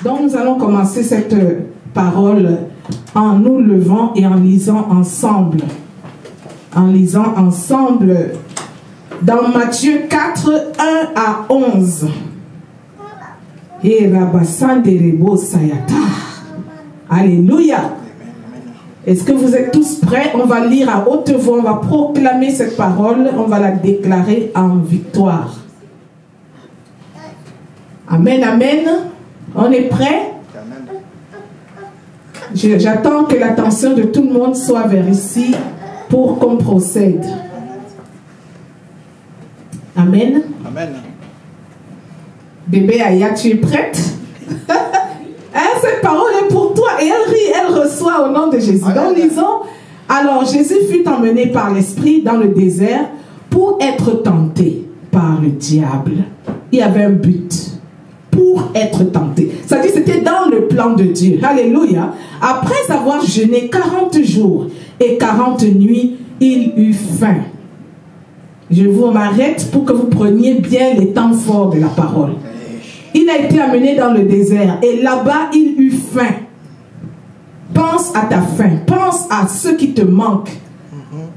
Donc nous allons commencer cette parole en nous levant et en lisant ensemble. En lisant ensemble dans Matthieu 4, 1 à 11. Alléluia. Est-ce que vous êtes tous prêts? On va lire à haute voix, on va proclamer cette parole, on va la déclarer en victoire. Amen, amen. On est prêts? J'attends que l'attention de tout le monde soit vers ici pour qu'on procède. Amen. Amen. Bébé Aya, tu es prête? Cette parole est pour toi et elle rit, elle reçoit au nom de Jésus. Donc lisons. Alors Jésus fut emmené par l'Esprit dans le désert pour être tenté par le diable. Il y avait un but. Pour être tenté. Ça dit c'était dans le plan de Dieu. Alléluia. Après avoir jeûné 40 jours et 40 nuits, il eut faim. Je vous m'arrête pour que vous preniez bien les temps forts de la parole. Il a été amené dans le désert et là-bas il eut faim. Pense à ta faim. Pense à ce qui te manque.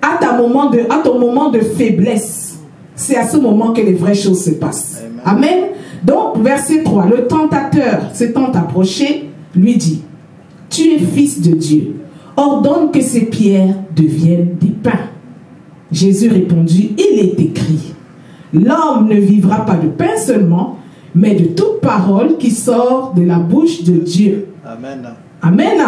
À ton moment de faiblesse. C'est à ce moment que les vraies choses se passent. Amen. Donc, verset 3, le tentateur s'étant approché, lui dit, « Tu es fils de Dieu, ordonne que ces pierres deviennent des pains. » Jésus répondit, « Il est écrit, l'homme ne vivra pas de pain seulement, mais de toute parole qui sort de la bouche de Dieu. » Amen. Amen.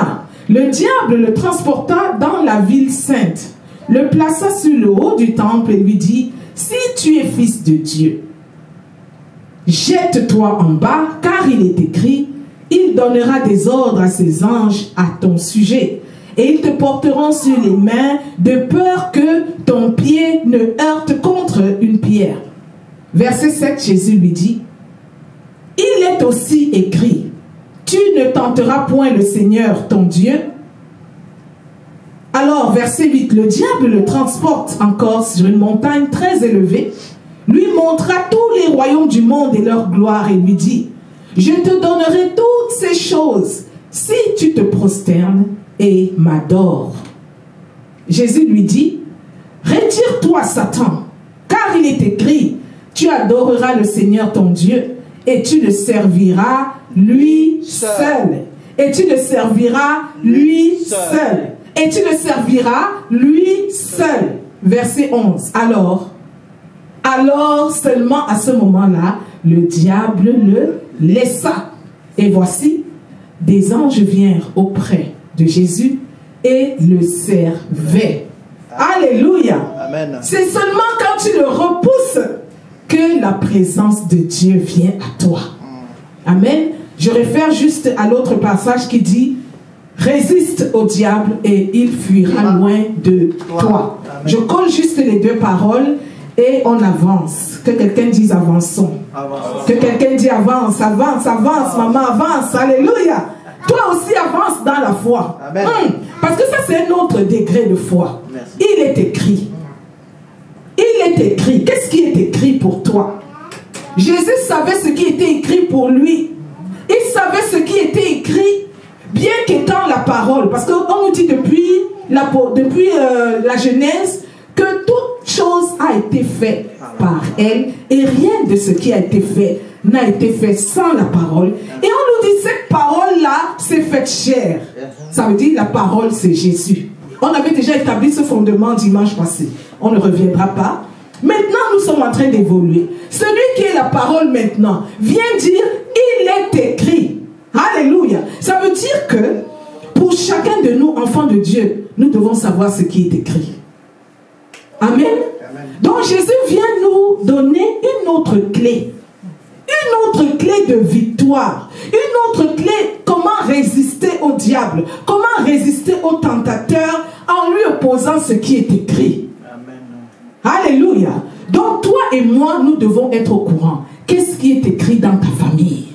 Le diable le transporta dans la ville sainte, le plaça sur le haut du temple et lui dit, « Si tu es fils de Dieu, jette-toi en bas, car il est écrit, il donnera des ordres à ses anges à ton sujet, et ils te porteront sur les mains, de peur que ton pied ne heurte contre une pierre. » Verset 7, Jésus lui dit, « Il est aussi écrit, tu ne tenteras point le Seigneur ton Dieu. » Alors, verset 8, le diable le transporte encore sur une montagne très élevée, lui montra tous les royaumes du monde et leur gloire et lui dit, « Je te donnerai toutes ces choses si tu te prosternes et m'adores. » Jésus lui dit, « Retire-toi, Satan, car il est écrit, tu adoreras le Seigneur ton Dieu et tu le serviras lui seul. Et tu le serviras lui seul. Et tu le serviras lui seul. » Verset 11. Alors seulement à ce moment-là, le diable le laissa. Et voici, des anges vinrent auprès de Jésus et le servaient. Alléluia. C'est seulement quand tu le repousses que la présence de Dieu vient à toi. Amen. Je réfère juste à l'autre passage qui dit, résiste au diable et il fuira loin de toi. Je colle juste les deux paroles. Et on avance. Que quelqu'un dise avançons. Que quelqu'un dise avance, avance, avance, maman, avance. Alléluia. Toi aussi avance dans la foi. Parce que ça c'est un autre degré de foi. Merci. Il est écrit. Il est écrit. Qu'est-ce qui est écrit pour toi? Jésus savait ce qui était écrit pour lui. Il savait ce qui était écrit, bien qu'étant la parole. Parce qu'on nous dit depuis la Genèse que toute chose a été faite par elle et rien de ce qui a été fait n'a été fait sans la parole. Et on nous dit cette parole-là s'est faite chair. Ça veut dire la parole c'est Jésus. On avait déjà établi ce fondement dimanche passé. On ne reviendra pas. Maintenant nous sommes en train d'évoluer. Celui qui est la parole maintenant vient dire il est écrit. Alléluia. Ça veut dire que pour chacun de nous, enfants de Dieu, nous devons savoir ce qui est écrit. Amen. Donc Jésus vient nous donner une autre clé. Une autre clé de victoire. Une autre clé, comment résister au diable. Comment résister au tentateur en lui opposant ce qui est écrit. Amen. Alléluia. Donc toi et moi, nous devons être au courant. Qu'est-ce qui est écrit dans ta famille?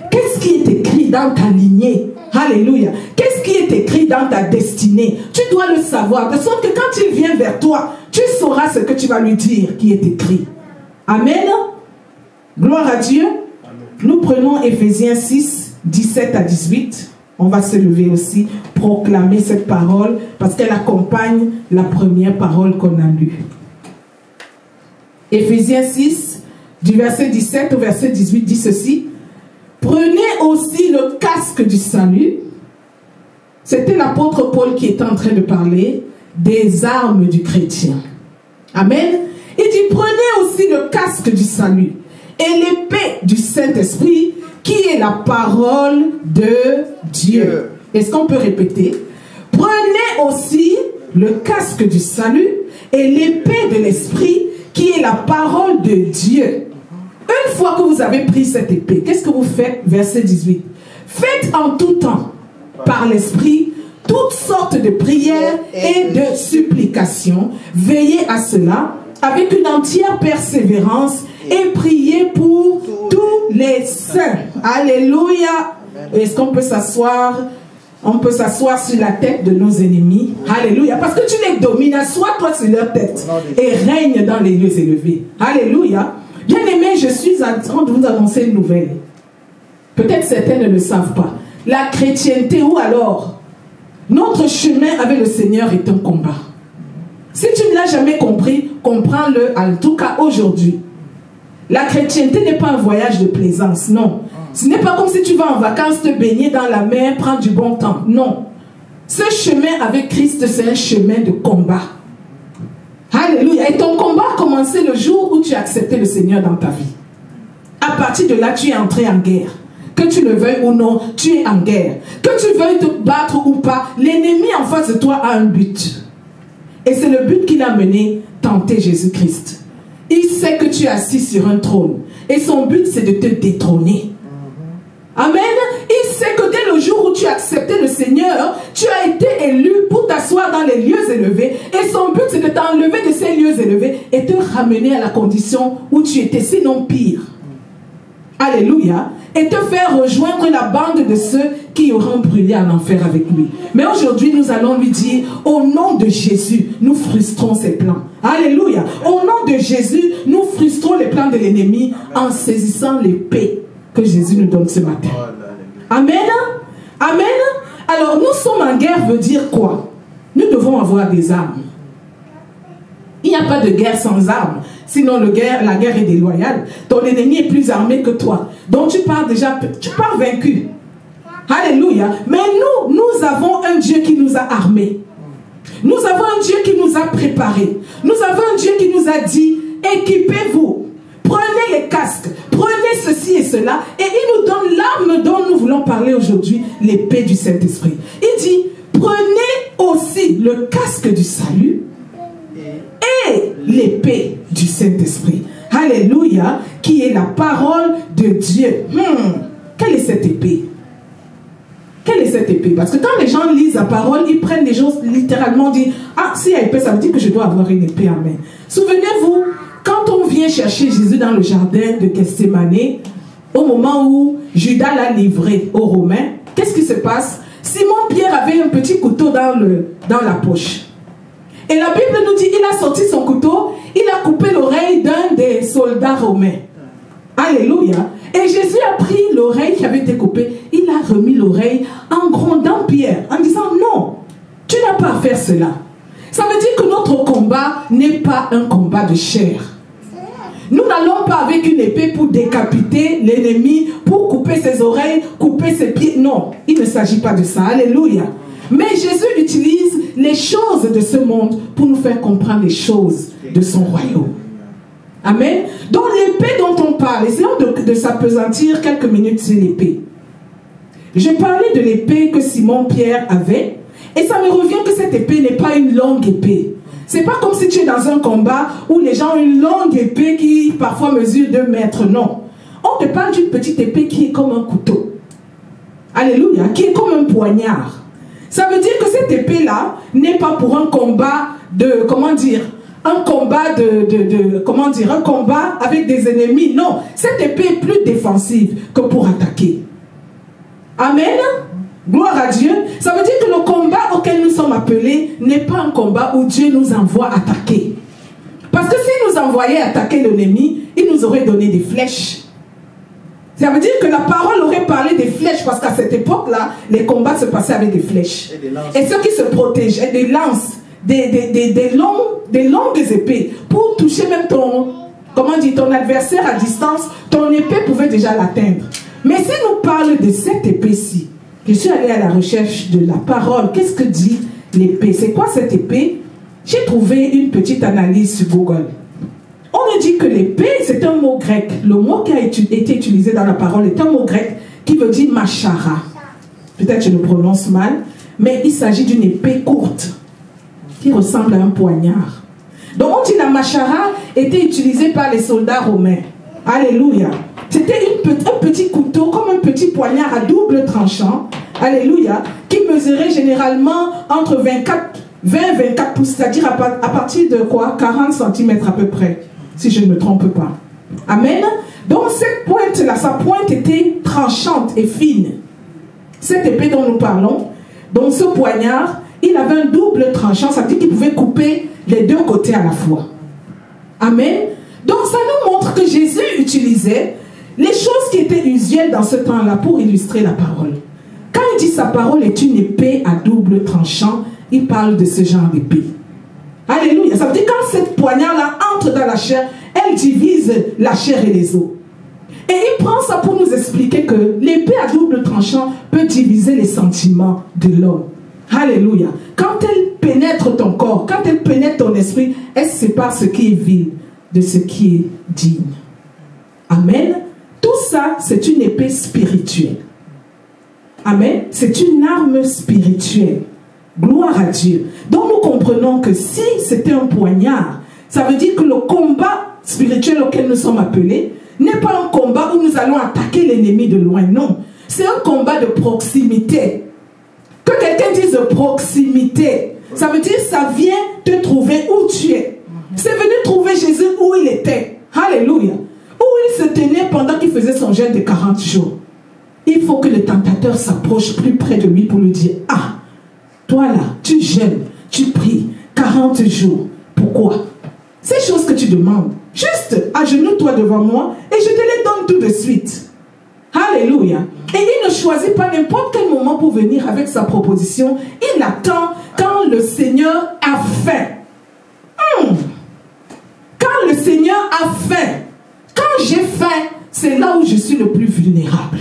Qu'est-ce qui est écrit dans ta lignée? Alléluia. Qu'est-ce qui est écrit dans ta destinée? Tu dois le savoir. De sorte que quand il vient vers toi, tu sauras ce que tu vas lui dire qui est écrit. Amen. Gloire à Dieu. nous prenons Éphésiens 6, 17 à 18. On va se lever aussi, proclamer cette parole, parce qu'elle accompagne la première parole qu'on a lue. Éphésiens 6, du verset 17 au verset 18, dit ceci. Prenez aussi le casque du salut. C'était l'apôtre Paul qui était en train de parler des armes du chrétien. Amen. Il dit, prenez aussi le casque du salut et l'épée du Saint-Esprit, qui est la parole de Dieu. Est-ce qu'on peut répéter? Prenez aussi le casque du salut et l'épée de l'Esprit, qui est la parole de Dieu. Une fois que vous avez pris cette épée, qu'est-ce que vous faites? Verset 18. Faites en tout temps, par l'Esprit, toutes sortes de prières et de supplications. Veillez à cela avec une entière persévérance et priez pour tous les saints. Alléluia. Est-ce qu'on peut s'asseoir? On peut s'asseoir sur la tête de nos ennemis. Alléluia. Parce que tu les domines. Assois-toi sur leur tête et règne dans les lieux élevés. Alléluia. Bien-aimés, je suis en train de vous annoncer une nouvelle. Peut-être certains ne le savent pas. La chrétienté, ou alors notre chemin avec le Seigneur est un combat. Si tu ne l'as jamais compris, comprends-le en tout cas aujourd'hui. La chrétienté n'est pas un voyage de plaisance, non. Ce n'est pas comme si tu vas en vacances te baigner dans la mer, prendre du bon temps, non. Ce chemin avec Christ, c'est un chemin de combat. Alléluia. Et ton combat a commencé le jour où tu as accepté le Seigneur dans ta vie. À partir de là, tu es entré en guerre. Que tu le veuilles ou non, tu es en guerre. Que tu veuilles te battre ou pas, l'ennemi en face de toi a un but. Et c'est le but qu'il a mené, tenter Jésus-Christ. Il sait que tu es assis sur un trône. Et son but, c'est de te détrôner. Amen. Il sait que dès le jour où tu as accepté le Seigneur, tu as été élu pour t'asseoir dans les lieux élevés. Et son but, c'est de t'enlever de ces lieux élevés et te ramener à la condition où tu étais, sinon pire. Alléluia. Et te faire rejoindre la bande de ceux qui auront brûlé en enfer avec lui. Mais aujourd'hui, nous allons lui dire, au nom de Jésus, nous frustrons ses plans. Alléluia. Au nom de Jésus, nous frustrons les plans de l'ennemi en saisissant l'épée que Jésus nous donne ce matin. Amen. Amen. Alors, nous sommes en guerre veut dire quoi? Nous devons avoir des armes. Il n'y a pas de guerre sans armes. Sinon, la guerre est déloyale. Ton ennemi est plus armé que toi. Donc, tu pars déjà, tu pars vaincu. Alléluia. Mais nous avons un Dieu qui nous a armés. Nous avons un Dieu qui nous a préparés. Nous avons un Dieu qui nous a dit, équipez-vous. Prenez les casques. Prenez ceci et cela. Et il nous donne l'arme dont nous voulons parler aujourd'hui, l'épée du Saint-Esprit. Il dit, prenez aussi le casque du salut et l'épée du Saint-Esprit. Alléluia, qui est la parole de Dieu. Quelle est cette épée? Quelle est cette épée? Parce que quand les gens lisent la parole, ils prennent des choses littéralement, disent, ah, s'il y a épée, ça veut dire que je dois avoir une épée en main. Souvenez-vous, quand on vient chercher Jésus dans le jardin de Gethsémani, au moment où Judas l'a livré aux Romains, qu'est-ce qui se passe? Simon-Pierre avait un petit couteau dans la poche. Et la Bible nous dit, il a sorti son couteau, il a coupé l'oreille d'un des soldats romains. Alléluia. Et Jésus a pris l'oreille qui avait été coupée, il a remis l'oreille en grondant Pierre, en disant, non, tu n'as pas à faire cela. Ça veut dire que notre combat n'est pas un combat de chair. Nous n'allons pas avec une épée pour décapiter l'ennemi, pour couper ses oreilles, couper ses pieds. Non, il ne s'agit pas de ça. Alléluia. Mais Jésus utilise les choses de ce monde pour nous faire comprendre les choses de son royaume. Amen. Donc l'épée dont on parle, essayons de s'appesantir quelques minutes sur l'épée. Je parlais de l'épée que Simon-Pierre avait, et ça me revient que cette épée n'est pas une longue épée. C'est pas comme si tu es dans un combat où les gens ont une longue épée qui parfois mesure 2 mètres. Non. On te parle d'une petite épée qui est comme un couteau. Alléluia. Qui est comme un poignard. Ça veut dire que cette épée-là n'est pas pour un combat de, comment dire, un combat un combat avec des ennemis. Non. Cette épée est plus défensive que pour attaquer. Amen. Gloire à Dieu. Ça veut dire que le combat auquel nous sommes appelés n'est pas un combat où Dieu nous envoie attaquer. Parce que s'il nous envoyait attaquer l'ennemi, il nous aurait donné des flèches. Ça veut dire que la parole aurait parlé des flèches, parce qu'à cette époque-là, les combats se passaient avec des flèches. Et ceux qui se protégeaient, des lances, des longues épées, pour toucher même ton adversaire à distance, ton épée pouvait déjà l'atteindre. Mais si nous parle de cette épée-ci, je suis allée à la recherche de la parole. Qu'est-ce que dit l'épée? C'est quoi cette épée? J'ai trouvé une petite analyse sur Google. On nous dit que l'épée, c'est un mot grec. Le mot qui a été utilisé dans la parole est un mot grec qui veut dire machara. Peut-être que je le prononce mal, mais il s'agit d'une épée courte qui ressemble à un poignard. Donc on dit la machara était utilisée par les soldats romains. Alléluia. C'était un petit couteau, comme un petit poignard à double tranchant. Alléluia. Qui mesurait généralement entre 20 et 24 pouces, c'est-à-dire à partir de quoi? 40 cm à peu près, si je ne me trompe pas. Amen. Donc cette pointe-là, sa pointe était tranchante et fine. Cette épée dont nous parlons, donc ce poignard, il avait un double tranchant, ça veut dire qu'il pouvait couper les deux côtés à la fois. Amen. Donc ça nous montre que Jésus utilisait les choses qui étaient usuelles dans ce temps-là pour illustrer la parole. Quand il dit sa parole est une épée à double tranchant, il parle de ce genre d'épée. Alléluia. Ça veut dire quand cette poignard-là entre dans la chair, elle divise la chair et les os. Et il prend ça pour nous expliquer que l'épée à double tranchant peut diviser les sentiments de l'homme. Alléluia. Quand elle pénètre ton corps, quand elle pénètre ton esprit, elle sépare ce qui est vil de ce qui est digne. Amen. Tout ça, c'est une épée spirituelle. Amen. C'est une arme spirituelle. Gloire à Dieu. Donc nous comprenons que si c'était un poignard, ça veut dire que le combat spirituel auquel nous sommes appelés n'est pas un combat où nous allons attaquer l'ennemi de loin. Non. C'est un combat de proximité. Que quelqu'un dise de proximité, ça veut dire que ça vient te trouver où tu es. C'est venu trouver Jésus où il était. Alléluia. Où il se tenait pendant qu'il faisait son jeûne de 40 jours. Il faut que le tentateur s'approche plus près de lui pour lui dire, ah, toi là, tu jeûnes, tu pries 40 jours. Pourquoi? Ces choses que tu demandes, juste agenouille-toi devant moi et je te les donne tout de suite. Alléluia. Et il ne choisit pas n'importe quel moment pour venir avec sa proposition. Il attend quand le Seigneur a faim. Quand le Seigneur a faim, quand j'ai faim, c'est là où je suis le plus vulnérable.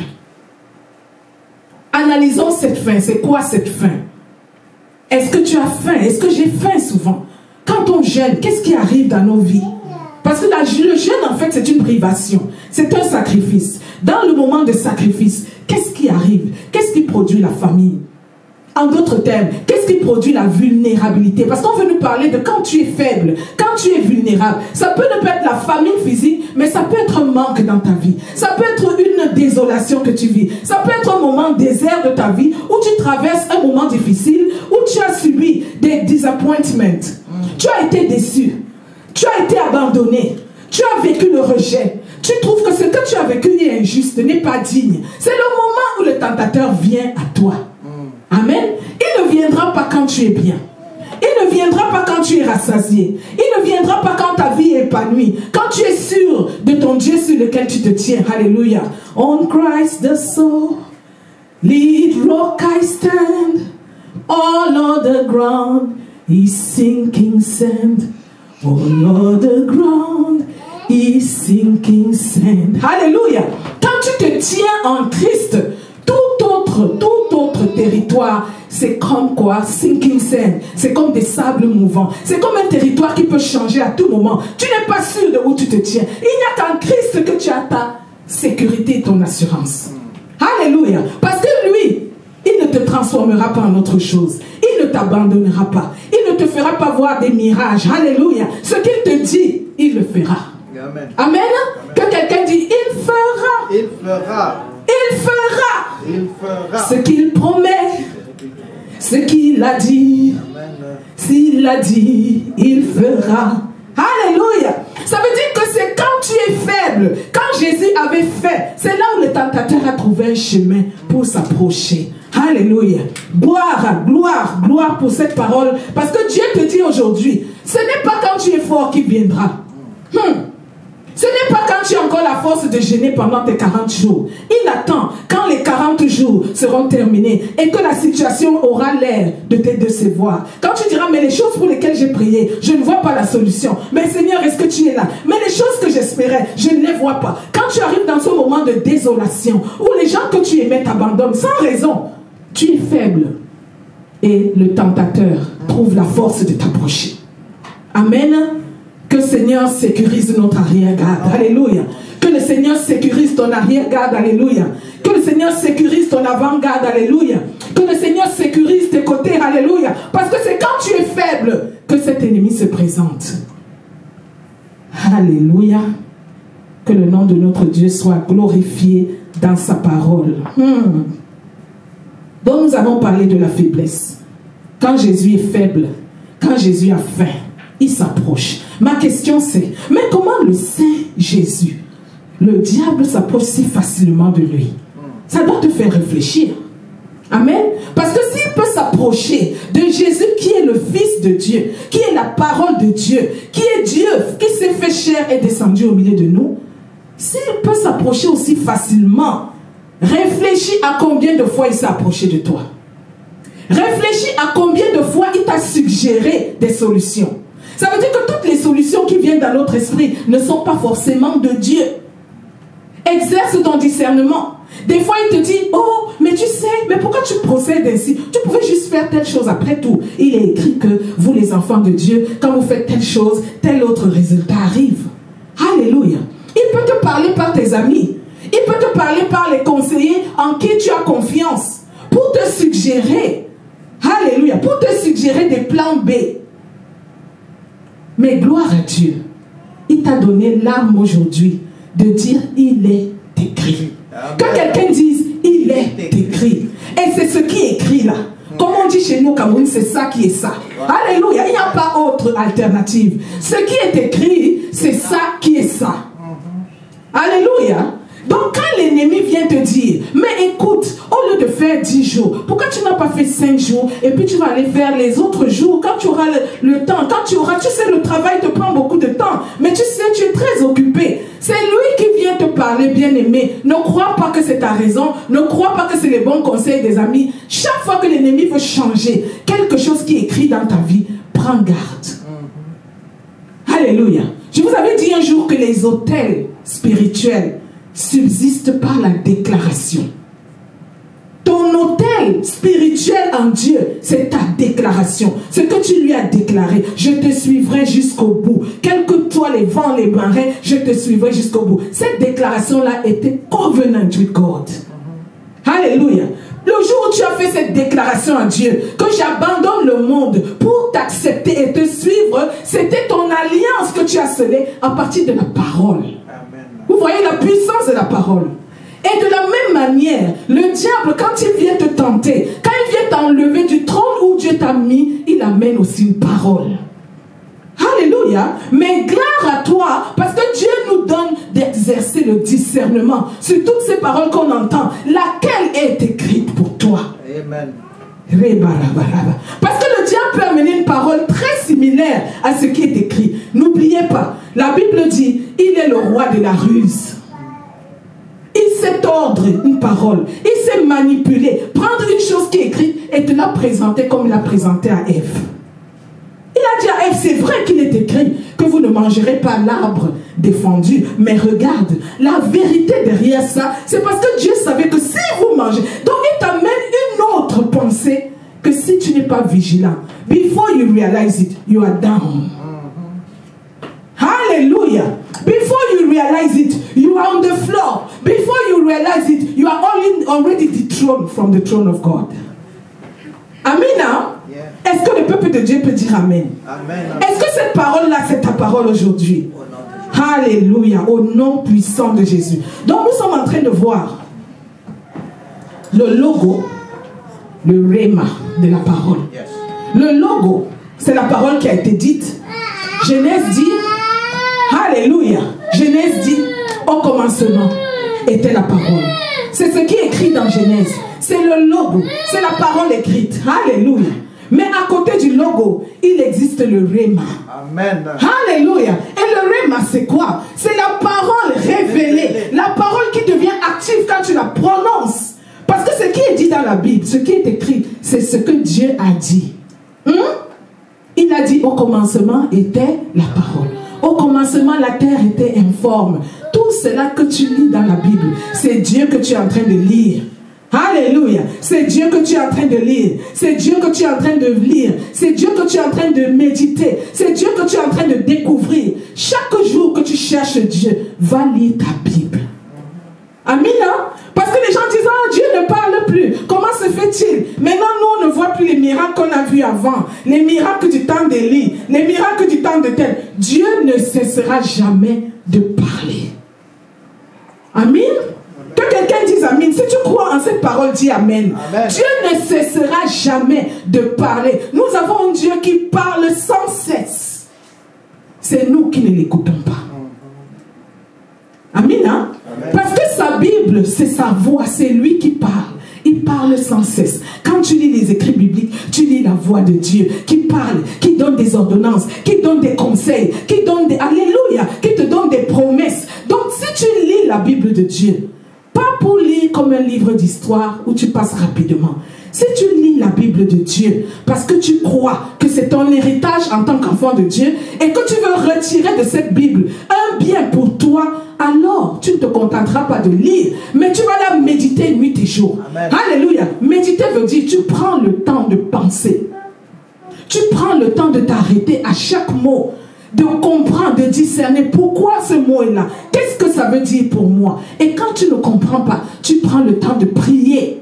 Analysons cette faim. C'est quoi cette faim? Est-ce que tu as faim? Est-ce que j'ai faim souvent? Quand on jeûne, qu'est-ce qui arrive dans nos vies? Parce que le jeûne, en fait, c'est une privation. C'est un sacrifice. Dans le moment de sacrifice, qu'est-ce qui arrive? Qu'est-ce qui produit la famine? En d'autres termes, qu'est-ce qui produit la vulnérabilité? Parce qu'on veut nous parler de quand tu es faible, quand tu es vulnérable. Ça peut ne pas être la famine physique, mais ça peut être un manque dans ta vie. Ça peut être une désolation que tu vis. Ça peut être un moment désert de ta vie où tu traverses un moment difficile, où tu as subi des disappointments. Tu as été déçu. Tu as été abandonné. Tu as vécu le rejet. Tu trouves que ce que tu as vécu est injuste, n'est pas digne. C'est le moment où le tentateur vient à toi. Amen. Il ne viendra pas quand tu es bien. Il ne viendra pas quand tu es rassasié. Il ne viendra pas quand ta vie est épanouie. Quand tu es sûr de ton Dieu sur lequel tu te tiens. Alléluia. On Christ the soul, lead rock I stand. All other ground is sinking sand. All other ground is sinking sand. Alléluia. Quand tu te tiens en Christ, tout autre territoire, c'est comme quoi? Sinking sand. C'est comme des sables mouvants. C'est comme un territoire qui peut changer à tout moment. Tu n'es pas sûr de où tu te tiens. Il n'y a qu'en Christ que tu as ta sécurité et ton assurance. Alléluia. Parce que lui, il ne te transformera pas en autre chose. Il ne t'abandonnera pas. Il ne te fera pas voir des mirages. Alléluia. Ce qu'il te dit, il le fera. Amen. Amen. Que quelqu'un dit, il fera. Il fera. Il fera. Il fera. Ce qu'il promet. Ce qu'il a dit. S'il l'a dit, il fera. Alléluia. Ça veut dire que c'est quand tu es faible, quand Jésus avait fait, c'est là où le tentateur a trouvé un chemin pour s'approcher. Alléluia. Gloire, gloire, gloire pour cette parole. Parce que Dieu te dit aujourd'hui, ce n'est pas quand tu es fort qu'il viendra. Ce n'est pas quand tu tu as encore la force de jeûner pendant tes 40 jours. Il attend quand les 40 jours seront terminés et que la situation aura l'air de te décevoir. Quand tu diras, mais les choses pour lesquelles j'ai prié, je ne vois pas la solution. Mais Seigneur, est-ce que tu es là? Mais les choses que j'espérais, je ne les vois pas. Quand tu arrives dans ce moment de désolation, où les gens que tu aimais t'abandonnent sans raison, tu es faible. Et le tentateur trouve la force de t'approcher. Amen. Que le Seigneur sécurise notre arrière-garde. Alléluia. Que le Seigneur sécurise ton arrière-garde. Alléluia. Que le Seigneur sécurise ton avant-garde. Alléluia. Que le Seigneur sécurise tes côtés. Alléluia. Parce que c'est quand tu es faible que cet ennemi se présente. Alléluia. Que le nom de notre Dieu soit glorifié dans sa parole. Donc nous avons parlé de la faiblesse. Quand Jésus est faible, quand Jésus a faim, il s'approche. Ma question c'est, mais comment le Saint Jésus, le diable s'approche si facilement de lui? Ça doit te faire réfléchir. Amen. Parce que s'il peut s'approcher de Jésus qui est le Fils de Dieu, qui est la parole de Dieu, qui est Dieu, qui s'est fait chair et descendu au milieu de nous, s'il peut s'approcher aussi facilement, réfléchis à combien de fois il s'est approché de toi. Réfléchis à combien de fois il t'a suggéré des solutions. Ça veut dire que toutes les solutions qui viennent dans notre esprit ne sont pas forcément de Dieu. Exerce ton discernement. Des fois, il te dit, oh, mais tu sais, mais pourquoi tu procèdes ainsi? Tu pouvais juste faire telle chose après tout. Il est écrit que vous, les enfants de Dieu, quand vous faites telle chose, tel autre résultat arrive. Alléluia. Il peut te parler par tes amis. Il peut te parler par les conseillers en qui tu as confiance. Pour te suggérer. Alléluia. Pour te suggérer des plans B. Mais gloire à Dieu. Il t'a donné l'arme aujourd'hui de dire il est écrit. Amen. Que quelqu'un dise il est écrit. Et c'est ce qui est écrit là. Comme on dit chez nous au Cameroun, c'est ça qui est ça. Alléluia. Il n'y a pas autre alternative. Ce qui est écrit, c'est ça qui est ça. Alléluia. Donc quand l'ennemi vient te dire, mais écoute, au lieu de faire 10 jours, pourquoi tu n'as pas fait 5 jours et puis tu vas aller faire les autres jours quand tu auras le temps, quand tu auras, tu sais, le travail te prend beaucoup de temps, mais tu sais, tu es très occupé. C'est lui qui vient te parler, bien-aimé. Ne crois pas que c'est ta raison, ne crois pas que c'est les bons conseils des amis. Chaque fois que l'ennemi veut changer quelque chose qui est écrit dans ta vie, prends garde. Alléluia. Je vous avais dit un jour que les autels spirituels subsiste par la déclaration. Ton autel spirituel en Dieu, c'est ta déclaration. Ce que tu lui as déclaré, je te suivrai jusqu'au bout. Quels que soient les vents, les marées, je te suivrai jusqu'au bout. Cette déclaration-là était covenant with God. Alléluia. Le jour où tu as fait cette déclaration à Dieu, que j'abandonne le monde pour t'accepter et te suivre, c'était ton alliance que tu as scellée à partir de la parole. Vous voyez la puissance de la parole. Et de la même manière, le diable, quand il vient te tenter, quand il vient t'enlever du trône où Dieu t'a mis, il amène aussi une parole. Alléluia. Mais gloire à toi, parce que Dieu nous donne d'exercer le discernement sur toutes ces paroles qu'on entend. Laquelle est écrite pour toi? Amen. Parce que le diable peut amener une parole très similaire à ce qui est écrit. N'oubliez pas, la Bible dit, il est le roi de la ruse. Il sait tordre une parole. Il sait manipuler. Prendre une chose qui est écrite et te la présenter comme il l'a présenté à Ève. Il a dit à Ève, c'est vrai qu'il est écrit que vous ne mangerez pas l'arbre défendu. Mais regarde, la vérité derrière ça, c'est parce que Dieu savait que si vous mangez, donc il t'amène une autre pensée que si tu n'es pas vigilant, before you realize it, you are down. Hallelujah. Before you realize it, you are on the floor. Before you realize it, you are already dethroned from the throne of God. Amen. Yeah. Est-ce que le peuple de Dieu peut dire Amen? Amen. Est-ce que cette parole-là, c'est ta parole aujourd'hui? Alléluia. Au nom puissant de Jésus. Donc nous sommes en train de voir le logo, le rhéma de la parole. Yes. Le logo, c'est la parole qui a été dite. Genèse dit, Alléluia. Genèse dit, au commencement était la parole. C'est ce qui est écrit dans Genèse. C'est le logo, c'est la parole écrite. Alléluia. Mais à côté du logo, il existe le rhéma. Amen. Alléluia. Et le rhéma, c'est quoi? C'est la parole révélée la Bible, ce qui est écrit, c'est ce que Dieu a dit. Il a dit, au commencement était la parole. Au commencement, la terre était informe. Tout cela que tu lis dans la Bible, c'est Dieu que tu es en train de lire. Alléluia. C'est Dieu que tu es en train de lire. C'est Dieu que tu es en train de lire. C'est Dieu que tu es en train de méditer. C'est Dieu que tu es en train de découvrir. Chaque jour que tu cherches Dieu, va lire ta Bible. Amen. Parce que les gens disent, oh, Dieu ne parle plus. Comment se fait-il? Maintenant, nous, on ne voit plus les miracles qu'on a vus avant. Les miracles du temps d'Élie. Les miracles du temps de tel. Dieu ne cessera jamais de parler. Amen. Que quelqu'un dise Amen. Si tu crois en cette parole, dis Amen. Amen. Dieu ne cessera jamais de parler. Nous avons un Dieu qui parle sans cesse. C'est nous qui ne l'écoutons pas. Amen, hein? Amen. Parce que sa Bible, c'est sa voix, c'est lui qui parle. Il parle sans cesse. Quand tu lis les écrits bibliques, tu lis la voix de Dieu qui parle, qui donne des ordonnances, qui donne des conseils, qui donne des... Alléluia, qui te donne des promesses. Donc si tu lis la Bible de Dieu, pas pour lire comme un livre d'histoire où tu passes rapidement. Si tu lis la Bible de Dieu, parce que tu crois que c'est ton héritage en tant qu'enfant de Dieu, et que tu veux retirer de cette Bible un bien pour toi, alors tu ne te contenteras pas de lire, mais tu vas la méditer nuit et jour. Amen. Alléluia. Méditer veut dire tu prends le temps de penser. Tu prends le temps de t'arrêter à chaque mot, de comprendre, de discerner pourquoi ce mot est là. Qu'est-ce que ça veut dire pour moi? Et quand tu ne comprends pas, tu prends le temps de prier.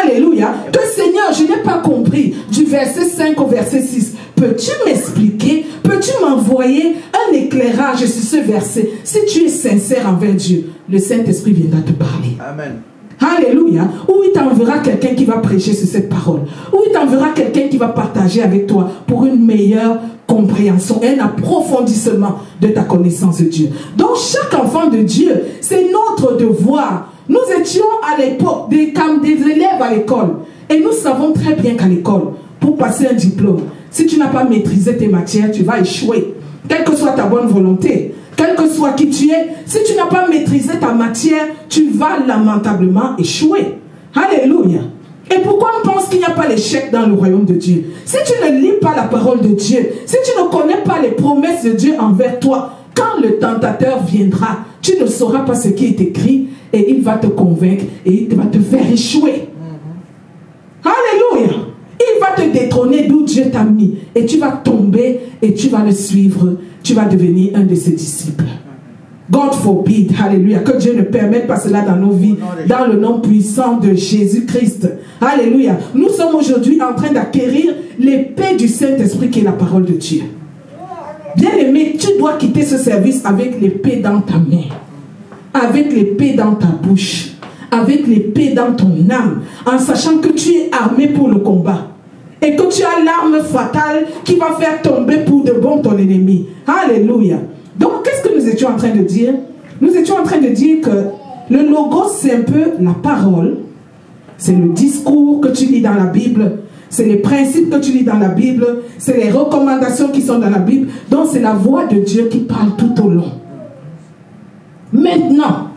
Alléluia. Que Seigneur, je n'ai pas compris du verset 5 au verset 6. Peux-tu m'expliquer? Peux-tu m'envoyer un éclairage sur ce verset? Si tu es sincère envers Dieu, le Saint-Esprit viendra te parler. Amen. Alléluia. Ou il t'enverra quelqu'un qui va prêcher sur cette parole. Ou il t'enverra quelqu'un qui va partager avec toi pour une meilleure compréhension, un approfondissement de ta connaissance de Dieu. Donc chaque enfant de Dieu, c'est notre devoir. Nous étions à l'époque des élèves à l'école. Et nous savons très bien qu'à l'école, pour passer un diplôme, si tu n'as pas maîtrisé tes matières, tu vas échouer. Quelle que soit ta bonne volonté, quel que soit qui tu es, si tu n'as pas maîtrisé ta matière, tu vas lamentablement échouer. Alléluia. Et pourquoi on pense qu'il n'y a pas l'échec dans le royaume de Dieu? Si tu ne lis pas la parole de Dieu, si tu ne connais pas les promesses de Dieu envers toi, quand le tentateur viendra, tu ne sauras pas ce qui est écrit et il va te convaincre et il va te faire échouer. Alléluia. Il va te détrôner d'où Dieu t'a mis et tu vas tomber et tu vas le suivre. Tu vas devenir un de ses disciples. God forbid, alléluia, que Dieu ne permette pas cela dans nos vies, dans le nom puissant de Jésus-Christ. Alléluia. Nous sommes aujourd'hui en train d'acquérir l'épée du Saint-Esprit qui est la parole de Dieu. Bien-aimé, tu dois quitter ce service avec l'épée dans ta main, avec l'épée dans ta bouche, avec l'épée dans ton âme, en sachant que tu es armé pour le combat. Et que tu as l'arme fatale qui va faire tomber pour de bon ton ennemi. Alléluia. Donc, qu'est-ce que nous étions en train de dire? Nous étions en train de dire que le logos, c'est un peu la parole. C'est le discours que tu lis dans la Bible. C'est les principes que tu lis dans la Bible. C'est les recommandations qui sont dans la Bible. Donc, c'est la voix de Dieu qui parle tout au long. Maintenant,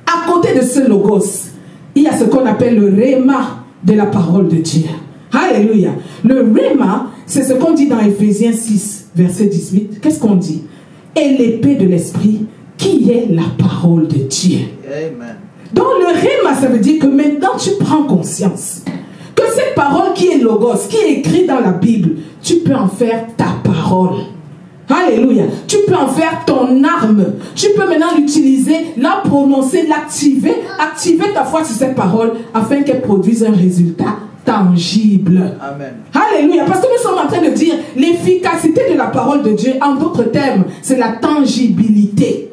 à côté de ce logos, il y a ce qu'on appelle le réma de la parole de Dieu. Alléluia. Le réma, c'est ce qu'on dit dans Ephésiens 6, verset 18. Qu'est-ce qu'on dit? Et l'épée de l'esprit, qui est la parole de Dieu. Amen. Donc le réma, ça veut dire que maintenant tu prends conscience que cette parole qui est logos, qui est écrite dans la Bible, tu peux en faire ta parole. Alléluia. Tu peux en faire ton arme. Tu peux maintenant l'utiliser, la prononcer, l'activer, activer ta foi sur cette parole afin qu'elle produise un résultat tangible. Amen. Alléluia. Parce que nous sommes en train de dire l'efficacité de la parole de Dieu. En d'autres termes, c'est la tangibilité.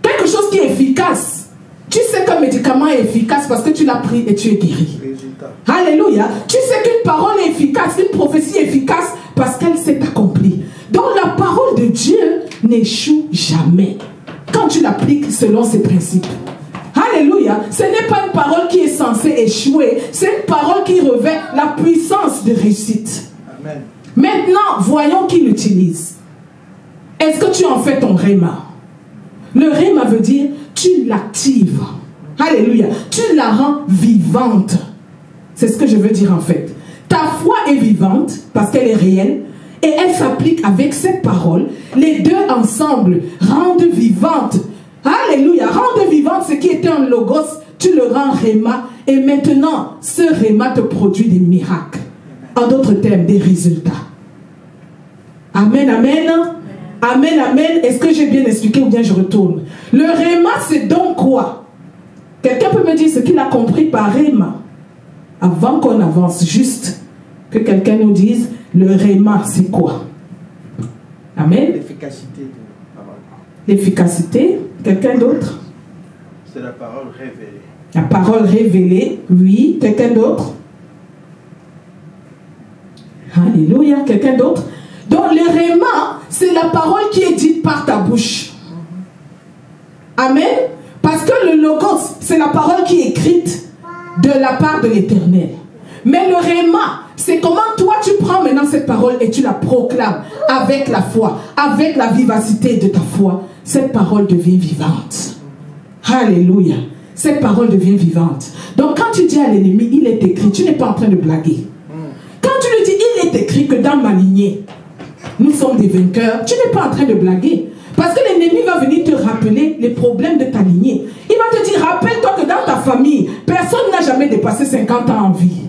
Quelque chose qui est efficace. Tu sais qu'un médicament est efficace parce que tu l'as pris et tu es guéri. Résultat. Alléluia. Tu sais qu'une parole est efficace, une prophétie est efficace parce qu'elle s'est accomplie. Donc la parole de Dieu n'échoue jamais quand tu l'appliques selon ses principes. Alléluia. Ce n'est pas une parole qui est censée échouer. C'est une parole qui revêt la puissance de réussite. Amen. Maintenant, voyons qui l'utilise. Est-ce que tu en fais ton réma? Le réma veut dire tu l'actives. Alléluia. Tu la rends vivante. C'est ce que je veux dire en fait. Ta foi est vivante parce qu'elle est réelle et elle s'applique avec cette parole. Les deux ensemble rendent vivante. Alléluia. Rendre vivante ce qui était un logos, tu le rends réma et maintenant ce réma te produit des miracles. En d'autres termes, des résultats. Amen, amen. Amen, amen. Est-ce que j'ai bien expliqué ou bien je retourne? Le réma, c'est donc quoi? Quelqu'un peut me dire ce qu'il a compris par réma? Avant qu'on avance, juste que quelqu'un nous dise le réma, c'est quoi? Amen. L'efficacité de la parole. L'efficacité. Quelqu'un d'autre? C'est la parole révélée. La parole révélée, oui. Quelqu'un d'autre? Alléluia. Quelqu'un d'autre? Donc le réma, c'est la parole qui est dite par ta bouche. Amen. Parce que le logos, c'est la parole qui est écrite de la part de l'Éternel. Mais le réma, c'est comment toi tu prends maintenant cette parole et tu la proclames avec la foi, avec la vivacité de ta foi. Cette parole devient vivante. Alléluia. Cette parole devient vivante. Donc quand tu dis à l'ennemi, il est écrit, tu n'es pas en train de blaguer. Quand tu lui dis, il est écrit que dans ma lignée, nous sommes des vainqueurs, tu n'es pas en train de blaguer. Parce que l'ennemi va venir te rappeler les problèmes de ta lignée. Il va te dire, rappelle-toi que dans ta famille, personne n'a jamais dépassé 50 ans en vie.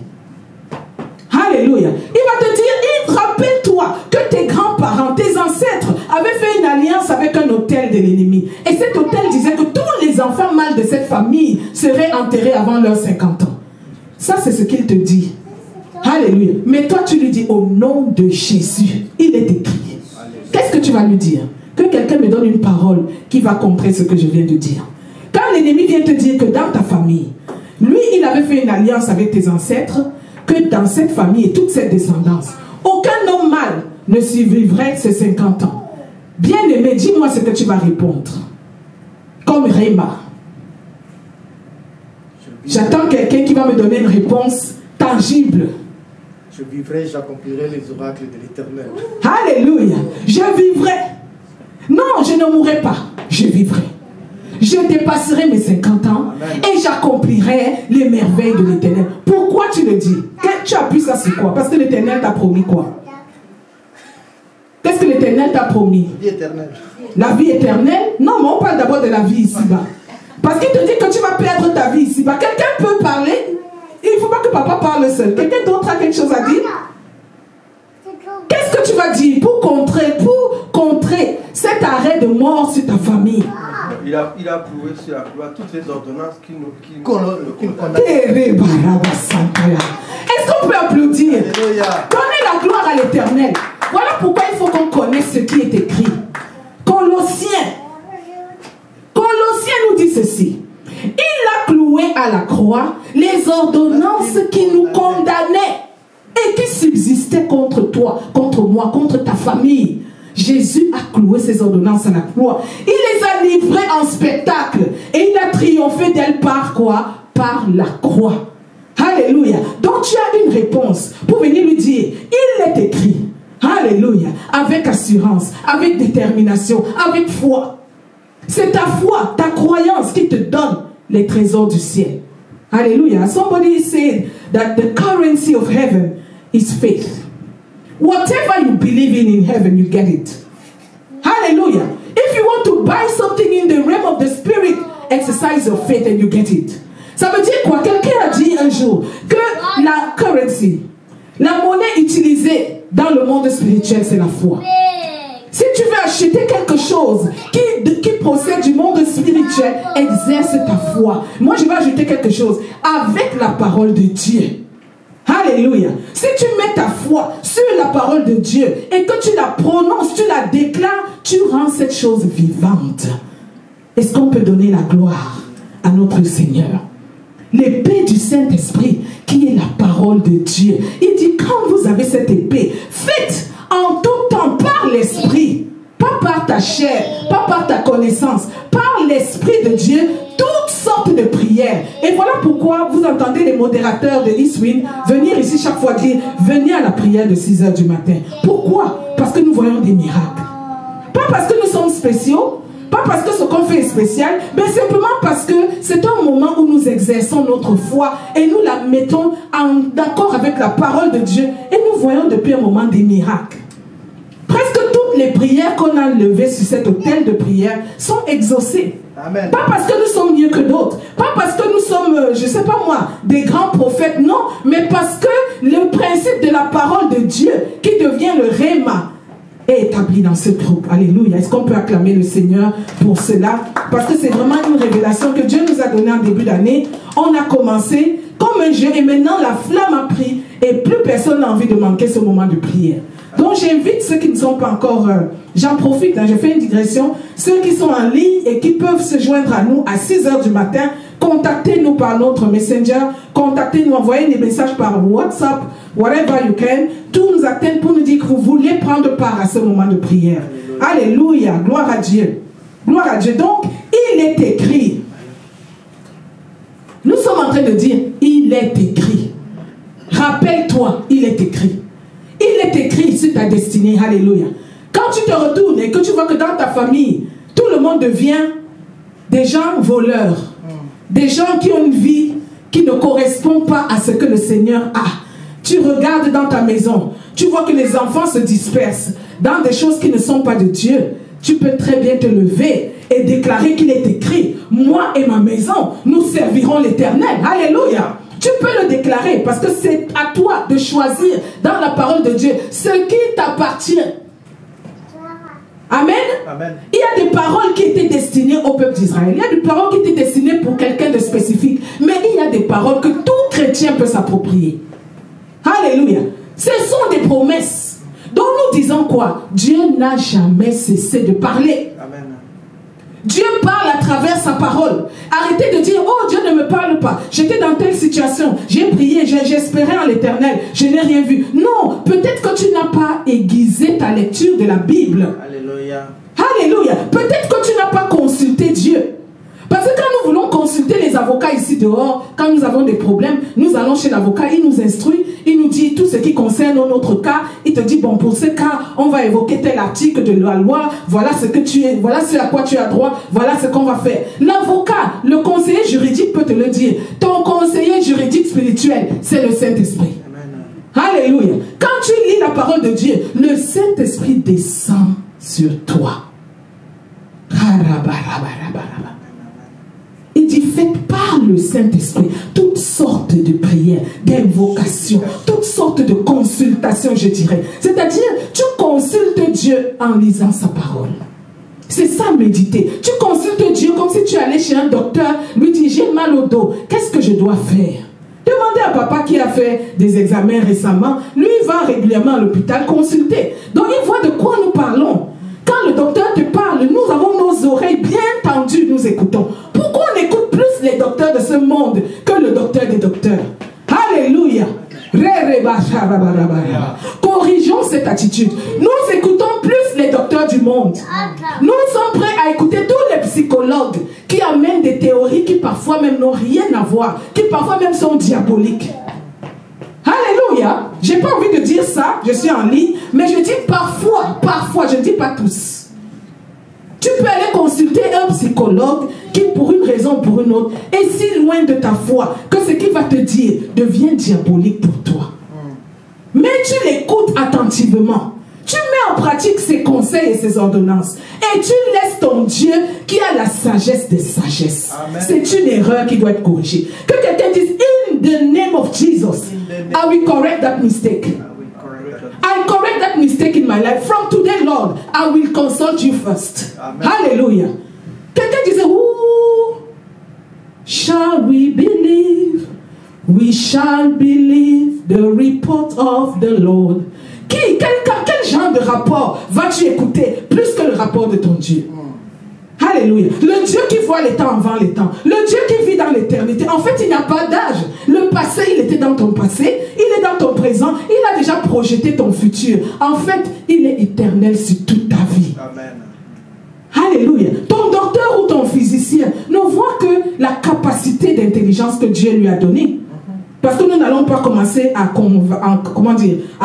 Alléluia. Il va te dire, rappelle-toi que tes grands-parents, tes ancêtres avaient fait une alliance avec un autel de l'ennemi. Et cet autel disait que tous les enfants mâles de cette famille seraient enterrés avant leurs 50 ans. Ça, c'est ce qu'il te dit. Alléluia. Mais toi, tu lui dis, au nom de Jésus, il est écrit. Qu'est-ce que tu vas lui dire? Que quelqu'un me donne une parole qui va comprendre ce que je viens de dire. Quand l'ennemi vient te dire que dans ta famille, lui, il avait fait une alliance avec tes ancêtres, que dans cette famille et toute cette descendance, aucun homme mâle ne survivrait ces 50 ans. Bien-aimé, dis-moi ce que tu vas répondre. Comme Réma. J'attends quelqu'un qui va me donner une réponse tangible. Je vivrai, j'accomplirai les oracles de l'Éternel. Alléluia. Je vivrai. Non, je ne mourrai pas. Je vivrai. Je dépasserai mes 50 ans. Amen. Et j'accomplirai les merveilles de l'Éternel. Pourquoi tu le dis? Tu appuies ça sur quoi? Parce que l'Éternel t'a promis quoi? Qu'est-ce que l'Éternel t'a promis? La vie éternelle. La vie éternelle? Non, mais on parle d'abord de la vie ici-bas. Parce qu'il te dit que tu vas perdre ta vie ici-bas. Quelqu'un peut parler? Il ne faut pas que papa parle seul. Quelqu'un d'autre a quelque chose à dire? Qu'est-ce que tu vas dire pour contrer cet arrêt de mort sur ta famille? Il a prouvé sur la croix toutes les ordonnances qui condamnent. Est-ce qu'on peut applaudir? Alléluia. Donnez la gloire à l'Éternel. Voilà pourquoi il faut qu'on connaisse ce qui est écrit. Colossiens nous dit ceci. Il a cloué à la croix les ordonnances qui nous condamnaient et qui subsistaient contre toi, contre moi, contre ta famille. Jésus a cloué ces ordonnances à la croix. Il les a livrées en spectacle et il a triomphé d'elles par quoi? Par la croix. Alléluia. Donc tu as une réponse pour venir lui dire, il est écrit. Alléluia. Avec assurance, avec détermination, avec foi. C'est ta foi, ta croyance qui te donne les trésors du ciel. Alléluia. Somebody said that the currency of heaven is faith. Whatever you believe in heaven, you get it. Hallelujah. If you want to buy something in the realm of the spirit, exercise your faith and you get it. Ça veut dire quoi? Quelqu'un a dit un jour que la currency, la monnaie utilisée dans le monde spirituel, c'est la foi. Si tu veux acheter quelque chose qui procède du monde spirituel, exerce ta foi. Moi, je vais ajouter quelque chose avec la parole de Dieu. Alléluia. Si tu mets ta foi sur la parole de Dieu et que tu la prononces, tu la déclares, tu rends cette chose vivante. Est-ce qu'on peut donner la gloire à notre Seigneur? L'épée du Saint-Esprit qui est la parole de Dieu. Il dit, quand vous avez cette épée, faites en tout temps par l'Esprit, pas par ta chair, pas par ta connaissance, par l'Esprit de Dieu, toutes sortes de prières. Et voilà pourquoi vous entendez les modérateurs de Eastwind venir ici chaque fois dire, venez à la prière de 6 h du matin. Pourquoi? Parce que nous voyons des miracles. Pas parce que nous sommes spéciaux, Pas parce que ce qu'on fait est spécial, mais simplement parce que c'est un moment où nous exerçons notre foi et nous la mettons en accord avec la parole de Dieu. Et nous voyons depuis un moment des miracles. Presque toutes les prières qu'on a levées sur cet autel de prière sont exaucées. Amen. Pas parce que nous sommes mieux que d'autres, pas parce que nous sommes, je ne sais pas moi, des grands prophètes, non, mais parce que le principe de la parole de Dieu qui devient le Réma est établi dans ce groupe. Alléluia. Est-ce qu'on peut acclamer le Seigneur pour cela? Parce que c'est vraiment une révélation que Dieu nous a donnée en début d'année. On a commencé comme un jeu et maintenant la flamme a pris et plus personne n'a envie de manquer ce moment de prière. Donc j'invite ceux qui ne sont pas encore, j'en profite, je fais une digression, ceux qui sont en ligne et qui peuvent se joindre à nous à 6 h du matin, contactez-nous par notre messenger, contactez-nous, envoyez des messages par WhatsApp, whatever you can, tout nous atteint pour nous dire que vous voulez prendre part à ce moment de prière. Alléluia, gloire à Dieu. Gloire à Dieu. Donc, il est écrit. Nous sommes en train de dire, il est écrit. Rappelle-toi, il est écrit. Il est écrit sur ta destinée. Alléluia. Quand tu te retournes et que tu vois que dans ta famille, tout le monde devient des gens voleurs, des gens qui ont une vie qui ne correspond pas à ce que le Seigneur a. Tu regardes dans ta maison, tu vois que les enfants se dispersent dans des choses qui ne sont pas de Dieu. Tu peux très bien te lever et déclarer qu'il est écrit, moi et ma maison, nous servirons l'Éternel. Alléluia. Tu peux le déclarer parce que c'est à toi de choisir dans la parole de Dieu ce qui t'appartient. Amen. Amen. Il y a des paroles qui étaient destinées au peuple d'Israël. Il y a des paroles qui étaient destinées pour quelqu'un de spécifique. Mais il y a des paroles que tout chrétien peut s'approprier. Alléluia. Ce sont des promesses. Donc nous disons quoi? Dieu n'a jamais cessé de parler. Amen. Dieu parle à travers sa parole. Arrêtez de dire, oh Dieu ne me parle pas. J'étais dans telle situation. J'ai prié, j'espérais en l'Éternel. Je n'ai rien vu. Non, peut-être que tu n'as pas aiguisé ta lecture de la Bible. Alléluia. Alléluia. Peut-être que tu n'as pas consulté Dieu. Parce que quand nous voulons consulter les avocats ici dehors, quand nous avons des problèmes, nous allons chez l'avocat, il nous instruit, il nous dit tout ce qui concerne notre cas, il te dit, bon, pour ce cas, on va évoquer tel article de la loi, voilà ce que tu es, voilà ce à quoi tu as droit, voilà ce qu'on va faire. L'avocat, le conseiller juridique peut te le dire. Ton conseiller juridique spirituel, c'est le Saint-Esprit. Alléluia. Quand tu lis la parole de Dieu, le Saint-Esprit descend sur toi. Il dit, faites par le Saint-Esprit toutes sortes de prières, d'invocations, toutes sortes de consultations, je dirais. C'est-à-dire, tu consultes Dieu en lisant sa parole. C'est ça, méditer. Tu consultes Dieu comme si tu allais chez un docteur, lui dis, j'ai mal au dos, qu'est-ce que je dois faire? Demandez à papa qui a fait des examens récemment. Lui, il va régulièrement à l'hôpital consulter. Donc, il voit de quoi nous parlons. Quand le docteur te parle, nous avons nos oreilles bien tendues, nous écoutons. Pourquoi on écoute plus les docteurs de ce monde que le docteur des docteurs? Alléluia. Corrigeons cette attitude. Nous écoutons plus les docteurs du monde. Nous sommes prêts à écouter tous les psychologues qui amènent des théories qui parfois même n'ont rien à voir, qui parfois même sont diaboliques. Alléluia. J'ai pas envie de dire ça, je suis en ligne, mais je dis parfois, je ne dis pas tous. Tu peux aller consulter un psychologue qui, pour une raison ou pour une autre, est si loin de ta foi que ce qu'il va te dire devient diabolique pour toi. Mais tu l'écoutes attentivement. Tu mets en pratique ses conseils et ses ordonnances. Et tu laisses ton Dieu qui a la sagesse des sagesses. C'est une erreur qui doit être corrigée. Que quelqu'un dise, in the name of Jesus, I will correct that mistake. I correct that mistake in my life. From today, Lord, I will consult you first. Amen. Hallelujah. Quelqu'un disait, who shall we believe? We shall believe the report of the Lord. Quel genre de rapport vas-tu écouter plus que le rapport de ton Dieu? Alléluia. Le Dieu qui voit les temps avant les temps. Le Dieu qui vit dans l'éternité. En fait, il n'y a pas d'âge. Le passé, il était dans ton passé. Il est dans ton présent. Il a déjà projeté ton futur. En fait, il est éternel sur toute ta vie. Amen. Alléluia. Ton docteur ou ton physicien ne voit que la capacité d'intelligence que Dieu lui a donnée. Parce que nous n'allons pas commencer à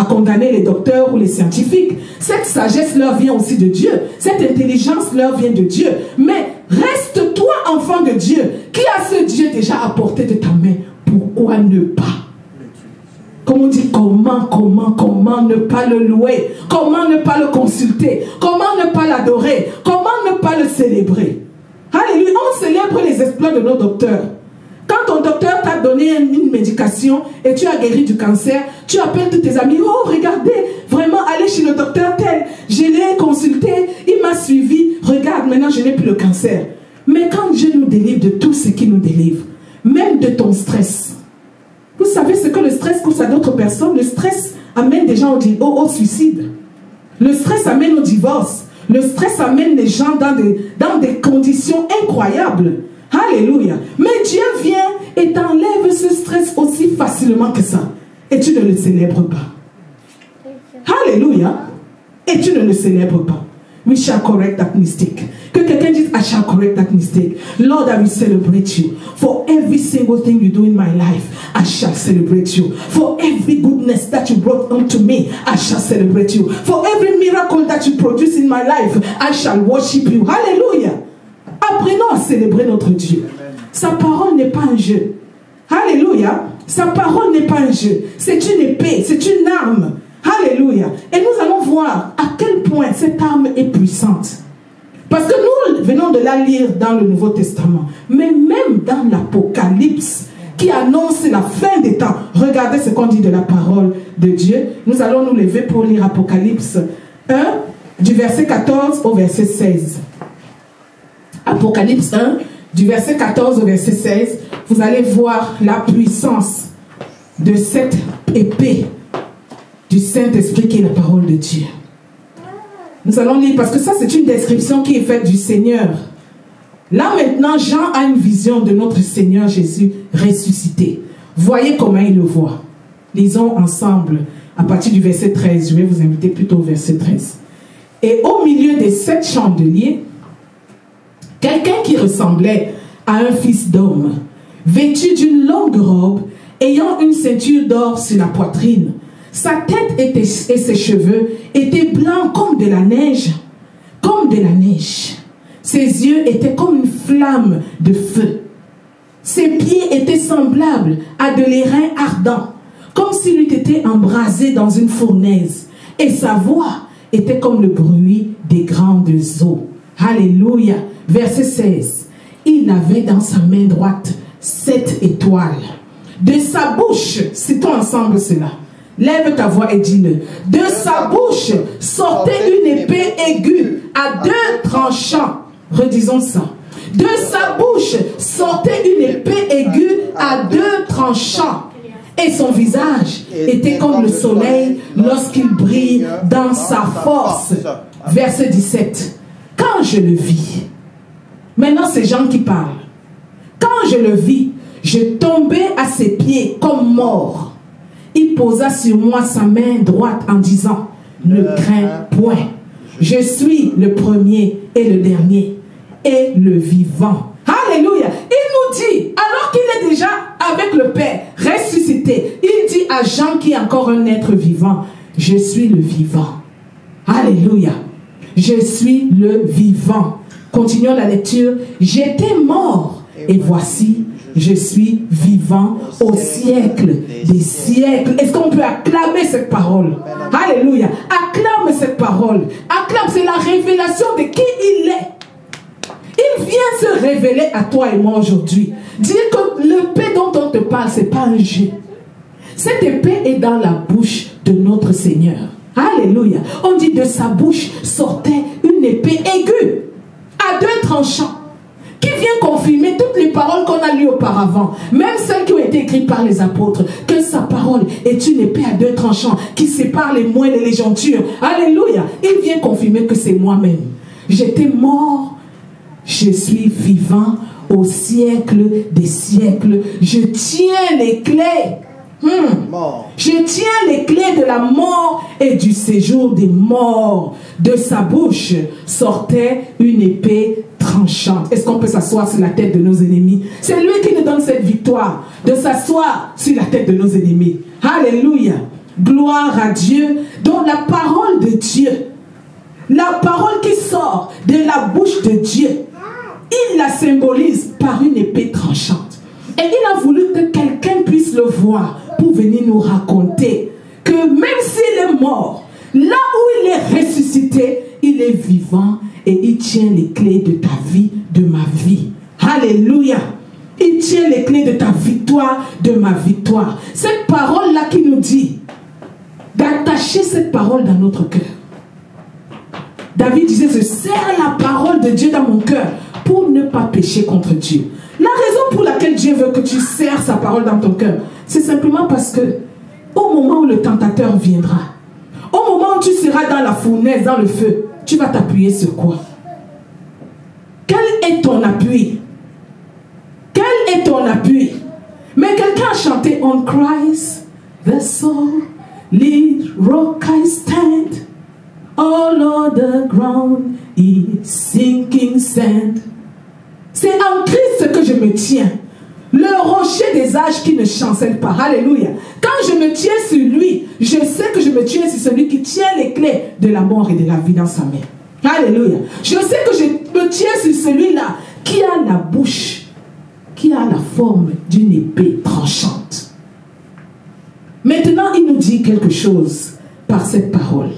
condamner les docteurs ou les scientifiques. Cette sagesse leur vient aussi de Dieu. Cette intelligence leur vient de Dieu. Mais reste toi, enfant de Dieu, qui a ce Dieu déjà à portée de ta main. Pourquoi ne pas? Comme on dit, comment ne pas le louer? Comment ne pas le consulter? Comment ne pas l'adorer? Comment ne pas le célébrer? Alléluia, on célèbre les exploits de nos docteurs. Quand ton docteur t'a donné une médication et tu as guéri du cancer, tu appelles tous tes amis. Oh, regardez, vraiment, allez chez le docteur tel. Je l'ai consulté, il m'a suivi. Regarde, maintenant, je n'ai plus le cancer. Mais quand Dieu nous délivre de tout ce qui nous délivre, même de ton stress. Vous savez ce que le stress cause à d'autres personnes? Le stress amène des gens au suicide. Le stress amène au divorce. Le stress amène les gens dans des conditions incroyables. Alléluia. Mais Dieu vient et t'enlève ce stress aussi facilement que ça. Et tu ne le célèbres pas. Alléluia. Et tu ne le célèbres pas. We shall correct that mistake. Que quelqu'un dise, I shall correct that mistake. Lord, I will celebrate you. For every single thing you do in my life, I shall celebrate you. For every goodness that you brought unto me, I shall celebrate you. For every miracle that you produce in my life, I shall worship you. Hallelujah. Apprenons à célébrer notre Dieu. Sa parole n'est pas un jeu. Alléluia. Sa parole n'est pas un jeu. C'est une épée, c'est une arme. Alléluia. Et nous allons voir à quel point cette arme est puissante. Parce que nous venons de la lire dans le Nouveau Testament. Mais même dans l'Apocalypse, qui annonce la fin des temps. Regardez ce qu'on dit de la parole de Dieu. Nous allons nous lever pour lire Apocalypse 1, du verset 14 au verset 16. Apocalypse 1, du verset 14 au verset 16. Vous allez voir la puissance de cette épée du Saint-Esprit qui est la parole de Dieu. Nous allons lire, parce que ça c'est une description qui est faite du Seigneur. Là maintenant, Jean a une vision de notre Seigneur Jésus ressuscité. Voyez comment il le voit. Lisons ensemble à partir du verset 13. Je vais vous inviter plutôt au verset 13. Et au milieu des 7 chandeliers, quelqu'un qui ressemblait à un fils d'homme, vêtu d'une longue robe, ayant une ceinture d'or sur la poitrine. Sa tête et ses cheveux étaient blancs comme de la neige, comme de la neige. Ses yeux étaient comme une flamme de feu. Ses pieds étaient semblables à de l'airain ardent, comme s'il eût été embrasé dans une fournaise. Et sa voix était comme le bruit des grandes eaux. Alléluia. Verset 16. Il avait dans sa main droite 7 étoiles. De sa bouche, citons ensemble cela. Lève ta voix et dis-le. De sa bouche sortait une épée aiguë à 2 tranchants. Redisons ça. De sa bouche sortait une épée aiguë à 2 tranchants. Et son visage était comme le soleil lorsqu'il brille dans sa force. Verset 17. Quand je le vis, maintenant c'est Jean qui parle. Quand je le vis, je tombais à ses pieds comme mort. Il posa sur moi sa main droite en disant, ne crains point. Je suis le premier et le dernier et le vivant. Alléluia. Il nous dit, alors qu'il est déjà avec le Père, ressuscité, il dit à Jean qui est encore un être vivant, je suis le vivant. Alléluia. Je suis le vivant. Continuons la lecture. J'étais mort et voici, je suis vivant au siècle des siècles. Est-ce qu'on peut acclamer cette parole? Alléluia. Acclame cette parole. Acclame, c'est la révélation de qui il est. Il vient se révéler à toi et moi aujourd'hui. Dire que l'épée dont on te parle, ce n'est pas un jeu. Cette épée est dans la bouche de notre Seigneur. Alléluia. On dit de sa bouche sortait une épée aiguë à 2 tranchants qui vient confirmer toutes les paroles qu'on a lues auparavant, même celles qui ont été écrites par les apôtres, que sa parole est une épée à 2 tranchants qui sépare les moelles et les jointures. Alléluia. Il vient confirmer que c'est moi-même. J'étais mort, je suis vivant au siècle des siècles. Je tiens les clés. Je tiens les clés de la mort et du séjour des morts. De sa bouche sortait une épée tranchante. Est-ce qu'on peut s'asseoir sur la tête de nos ennemis? C'est lui qui nous donne cette victoire, de s'asseoir sur la tête de nos ennemis. Alléluia. Gloire à Dieu. Donc la parole de Dieu, la parole qui sort de la bouche de Dieu, il la symbolise par une épée tranchante. Et il a voulu que quelqu'un puisse le voir pour venir nous raconter que même s'il est mort, là où il est ressuscité, il est vivant et il tient les clés de ta vie, de ma vie. Alléluia. Il tient les clés de ta victoire, de ma victoire. Cette parole-là qui nous dit d'attacher cette parole dans notre cœur. David disait, je serre la parole de Dieu dans mon cœur pour ne pas pécher contre Dieu. La raison pour laquelle Dieu veut que tu serres sa parole dans ton cœur, c'est simplement parce que au moment où le tentateur viendra, au moment où tu seras dans la fournaise, dans le feu, tu vas t'appuyer sur quoi? Quel est ton appui? Quel est ton appui? Mais quelqu'un a chanté, on Christ, the solid rock I stand, all of the ground is sinking sand. C'est en Christ que je me tiens. Le rocher des âges qui ne chancelle pas. Alléluia. Quand je me tiens sur lui, je sais que je me tiens sur celui qui tient les clés de la mort et de la vie dans sa main. Alléluia. Je sais que je me tiens sur celui-là qui a la bouche, qui a la forme d'une épée tranchante. Maintenant, il nous dit quelque chose par cette parole.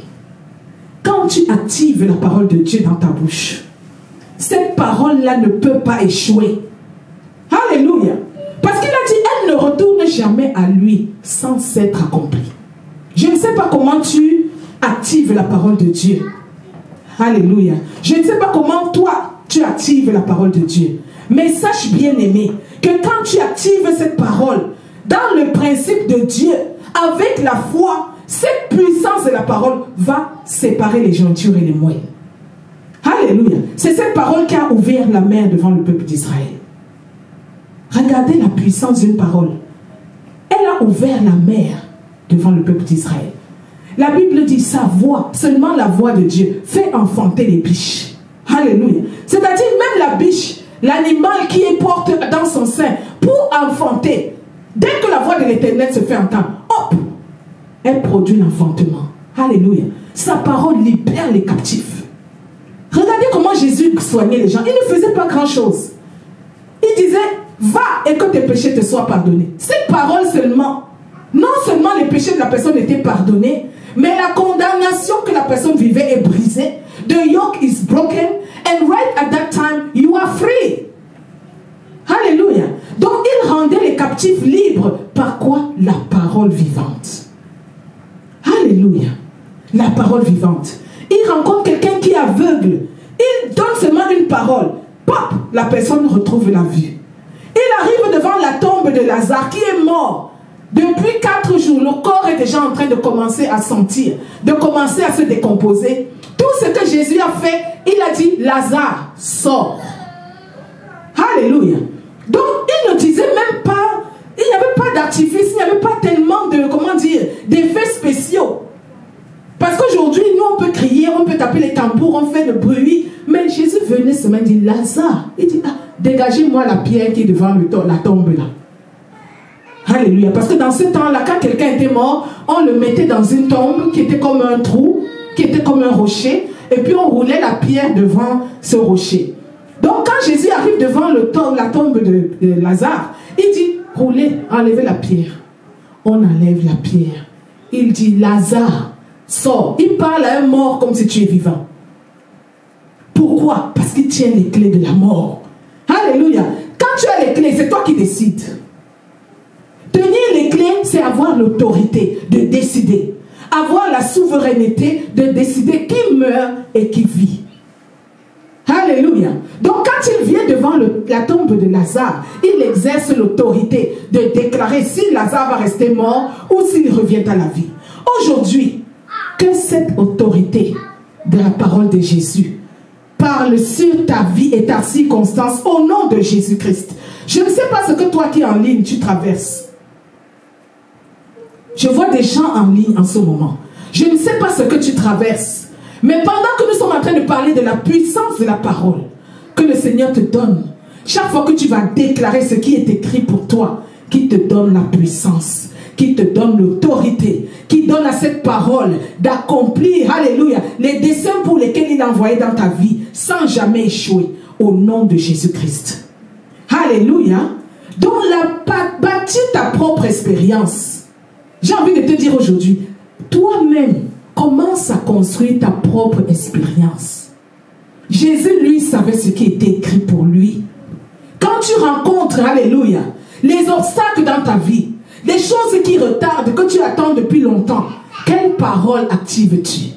Quand tu actives la parole de Dieu dans ta bouche, cette parole-là ne peut pas échouer. Alléluia. Parce qu'il a dit, elle ne retourne jamais à lui sans s'être accomplie. Je ne sais pas comment tu actives la parole de Dieu. Alléluia. Je ne sais pas comment toi, tu actives la parole de Dieu. Mais sache bien aimé, que quand tu actives cette parole, dans le principe de Dieu, avec la foi, cette puissance de la parole va séparer les jointures et les moelles. Alléluia. C'est cette parole qui a ouvert la mer devant le peuple d'Israël. Regardez la puissance d'une parole. Elle a ouvert la mer devant le peuple d'Israël. La Bible dit sa voix, seulement la voix de Dieu, fait enfanter les biches. Alléluia. C'est-à-dire même la biche, l'animal qui porte dans son sein pour enfanter. Dès que la voix de l'Éternel se fait entendre, hop, elle produit l'enfantement. Alléluia. Sa parole libère les captifs. Regardez comment Jésus soignait les gens. Il ne faisait pas grand-chose. Il disait, va et que tes péchés te soient pardonnés. Cette parole seulement, non seulement les péchés de la personne étaient pardonnés, mais la condamnation que la personne vivait est brisée. The yoke is broken and right at that time you are free. Alléluia. Donc il rendait les captifs libres. Par quoi? La parole vivante. Alléluia. La parole vivante. Il rencontre quelqu'un qui est aveugle. Il donne seulement une parole. Pop, la personne retrouve la vue. Il arrive devant la tombe de Lazare qui est mort. Depuis 4 jours, le corps est déjà en train de commencer à sentir, de commencer à se décomposer. Tout ce que Jésus a fait, il a dit, Lazare, sors. Alléluia. Donc, il ne disait même pas, il n'y avait pas d'artifice, il n'y avait pas tellement de, comment dire, d'effets spéciaux. Parce qu'aujourd'hui, nous, on peut crier, on peut taper les tambours, on fait le bruit. Mais Jésus venait seulement dire, Lazare, il dit, ah, dégagez-moi la pierre qui est devant la tombe là. Alléluia. Parce que dans ce temps-là, quand quelqu'un était mort, on le mettait dans une tombe qui était comme un trou, qui était comme un rocher, et puis on roulait la pierre devant ce rocher. Donc quand Jésus arrive devant la tombe de Lazare, il dit, roulez, enlevez la pierre. On enlève la pierre. Il dit, Lazare, sors. Il parle à un mort comme si tu es vivant. Pourquoi? Parce qu'il tient les clés de la mort. Alléluia. Quand tu as les clés, c'est toi qui décides. Tenir les clés, c'est avoir l'autorité de décider. Avoir la souveraineté de décider qui meurt et qui vit. Alléluia. Donc quand il vient devant la tombe de Lazare, il exerce l'autorité de déclarer si Lazare va rester mort ou s'il revient à la vie. Aujourd'hui, que cette autorité de la parole de Jésus parle sur ta vie et ta circonstance au nom de Jésus-Christ. Je ne sais pas ce que toi qui es en ligne, tu traverses. Je vois des gens en ligne en ce moment. Je ne sais pas ce que tu traverses. Mais pendant que nous sommes en train de parler de la puissance de la parole, que le Seigneur te donne, chaque fois que tu vas déclarer ce qui est écrit pour toi, qui te donne la puissance, qui te donne l'autorité, qui donne à cette parole d'accomplir, alléluia, les desseins pour lesquels il a envoyé dans ta vie, sans jamais échouer, au nom de Jésus-Christ. Alléluia. Donc, bâtis ta propre expérience. J'ai envie de te dire aujourd'hui, toi-même, commence à construire ta propre expérience. Jésus, lui, savait ce qui était écrit pour lui. Quand tu rencontres, alléluia, les obstacles dans ta vie, les choses qui retardent, que tu attends depuis longtemps, quelle parole actives-tu?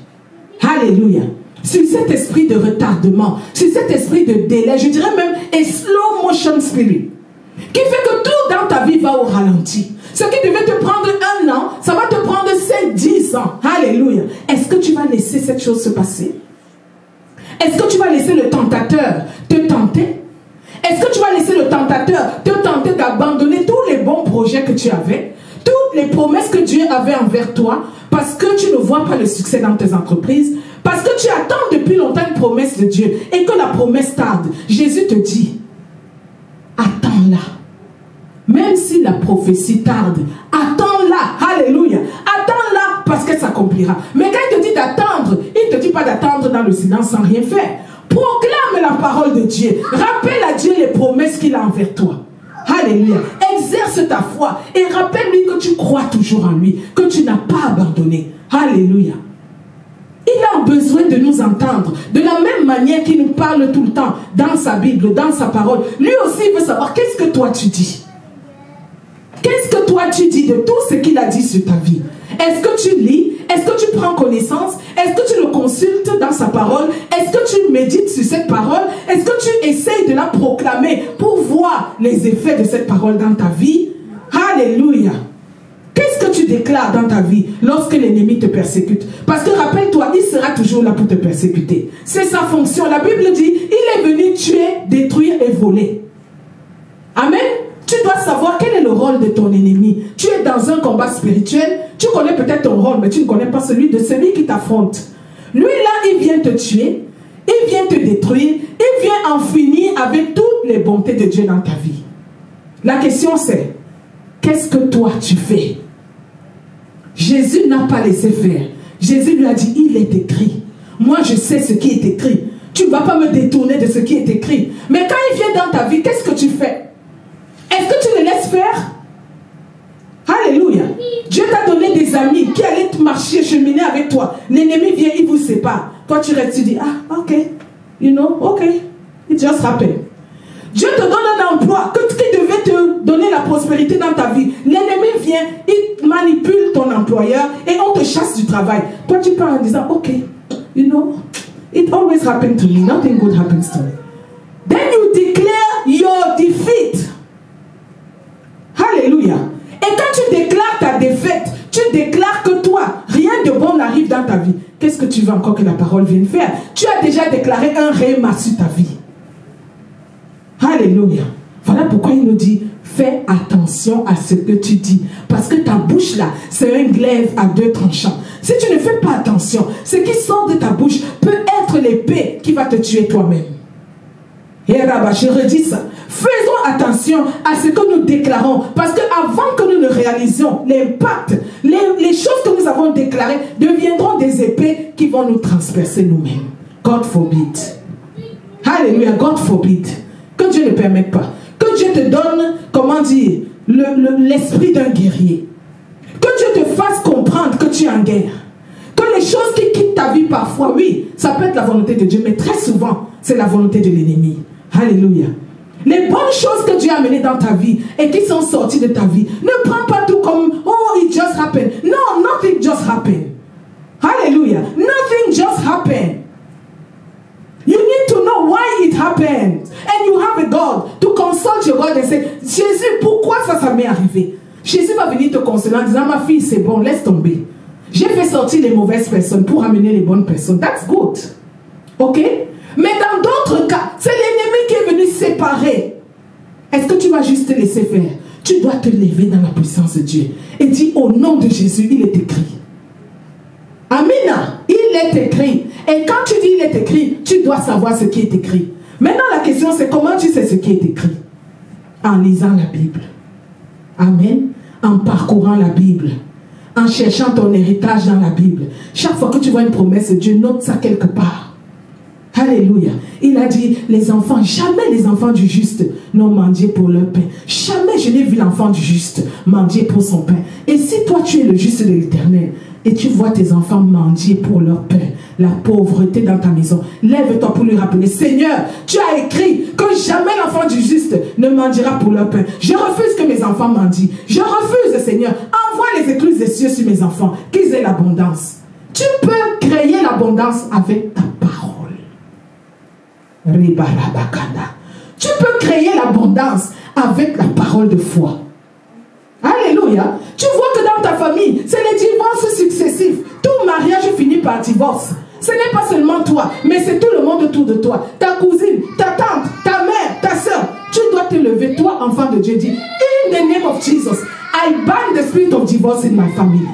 Alléluia. Sur cet esprit de retardement, sur cet esprit de délai, je dirais même un slow motion spirit, qui fait que tout dans ta vie va au ralenti. Ce qui devait te prendre 1 an, ça va te prendre 5, 10 ans. Alléluia. Est-ce que tu vas laisser cette chose se passer? Est-ce que tu vas laisser le tentateur te tenter? Est-ce que tu vas laisser le tentateur te tenter d'abandonner tous les bons projets que tu avais, toutes les promesses que Dieu avait envers toi, parce que tu ne vois pas le succès dans tes entreprises, parce que tu attends depuis longtemps une promesse de Dieu et que la promesse tarde? Jésus te dit, attends-la. Même si la prophétie tarde, attends-la. Alléluia. Attends-la parce qu'elle s'accomplira. Mais quand il te dit d'attendre, il ne te dit pas d'attendre dans le silence sans rien faire. Proclame la parole de Dieu. Rappelle à Dieu les promesses qu'il a envers toi. Alléluia. Exerce ta foi et rappelle-lui que tu crois toujours en lui, que tu n'as pas abandonné. Alléluia. Il a besoin de nous entendre. De la même manière qu'il nous parle tout le temps dans sa Bible, dans sa parole. Lui aussi il veut savoir qu'est-ce que toi tu dis. Qu'est-ce que toi tu dis de tout ce qu'il a dit sur ta vie? Est-ce que tu lis? Est-ce que tu prends connaissance? Est-ce que tu le consultes dans sa parole? Est-ce que tu médites sur cette parole? Est-ce que tu essayes de la proclamer pour voir les effets de cette parole dans ta vie? Alléluia. Qu'est-ce que tu déclares dans ta vie lorsque l'ennemi te persécute? Parce que rappelle-toi, il sera toujours là pour te persécuter. C'est sa fonction. La Bible dit, il est venu tuer, détruire et voler. Amen. Tu dois savoir quel est le rôle de ton ennemi. Tu es dans un combat spirituel. Tu connais peut-être ton rôle, mais tu ne connais pas celui de celui qui t'affronte. Lui là, il vient te tuer. Il vient te détruire. Il vient en finir avec toutes les bontés de Dieu dans ta vie. La question c'est, qu'est-ce que toi tu fais? Jésus n'a pas laissé faire. Jésus lui a dit, il est écrit. Moi je sais ce qui est écrit. Tu ne vas pas me détourner de ce qui est écrit. Mais quand il vient dans ta vie, qu'est-ce que tu fais? Est-ce que tu le laisses faire? Alléluia. Dieu t'a donné des amis qui allaient te marcher, cheminer avec toi. L'ennemi vient, il vous sépare. Toi tu restes, tu dis, ah, ok. You know, ok. It just happened. Dieu te donne un emploi qui devait te donner la prospérité dans ta vie. L'ennemi vient, il manipule ton employeur et on te chasse du travail. Toi tu pars en disant, ok, you know, it always happened to me. Nothing good happens to me. Then you declare your defeat. Alléluia. Et quand tu déclares ta défaite, tu déclares que toi, rien de bon n'arrive dans ta vie. Qu'est-ce que tu veux encore que la parole vienne faire? Tu as déjà déclaré un réma sur ta vie. Alléluia. Voilà pourquoi il nous dit, fais attention à ce que tu dis. Parce que ta bouche là, c'est un glaive à 2 tranchants. Si tu ne fais pas attention, ce qui sort de ta bouche peut être l'épée qui va te tuer toi-même. Et Rabat, je redis ça. Faisons attention à ce que nous déclarons. Parce qu'avant que nous ne réalisions l'impact, les choses que nous avons déclarées deviendront des épées qui vont nous transpercer nous-mêmes. God forbid. Alléluia, God forbid. Que Dieu ne permette pas. Que Dieu te donne, comment dire, l'esprit d'un guerrier. Que Dieu te fasse comprendre que tu es en guerre. Que les choses qui quittent ta vie parfois, oui, ça peut être la volonté de Dieu, mais très souvent, c'est la volonté de l'ennemi. Alléluia. Les bonnes choses que Dieu a amenées dans ta vie et qui sont sorties de ta vie, ne prends pas tout comme, oh, it just happened. No, nothing just happened. Alléluia. Nothing just happened. You need to know why it happened. And you have a God to consult your God and say, Jésus, pourquoi ça m'est arrivé? Jésus va venir te consoler en disant, ma fille, c'est bon, laisse tomber. J'ai fait sortir les mauvaises personnes pour amener les bonnes personnes. That's good. Ok? Mais dans d'autres cas, c'est l'ennemi qui est venu séparer. Est-ce que tu vas juste te laisser faire? Tu dois te lever dans la puissance de Dieu et dire, au nom de Jésus, il est écrit. Amen. Il est écrit. Et quand tu dis il est écrit, tu dois savoir ce qui est écrit. Maintenant, la question, c'est comment tu sais ce qui est écrit? En lisant la Bible. Amen. En parcourant la Bible. En cherchant ton héritage dans la Bible. Chaque fois que tu vois une promesse de Dieu, note ça quelque part. Alléluia. Il a dit, les enfants, jamais les enfants du juste n'ont mendié pour leur pain. Jamais je n'ai vu l'enfant du juste mendier pour son pain. Et si toi tu es le juste de l'Éternel, et tu vois tes enfants mendier pour leur pain, la pauvreté dans ta maison, lève-toi pour lui rappeler, Seigneur, tu as écrit que jamais l'enfant du juste ne mendiera pour leur pain. Je refuse que mes enfants mendient. Je refuse, Seigneur. Envoie les écluses des cieux sur mes enfants, qu'ils aient l'abondance. Tu peux créer l'abondance avec ta parole. Tu peux créer l'abondance avec la parole de foi. Alléluia. Tu vois que dans ta famille, c'est les divorces successifs. Tout mariage finit par divorce. Ce n'est pas seulement toi, mais c'est tout le monde autour de toi. Ta cousine, ta tante, ta mère, ta soeur. Tu dois te lever, toi, enfant de Dieu, dis, in the name of Jesus, I ban the spirit of divorce in my family.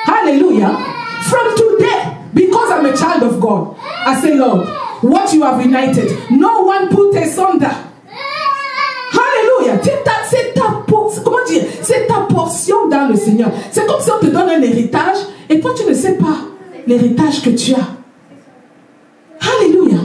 Hallelujah. From today, because I'm a child of God, I say, Lord, what you have united, no one put asunder. Alléluia. C'est ta portion dans le Seigneur. C'est comme si on te donne un héritage et toi tu ne sais pas l'héritage que tu as. Alléluia.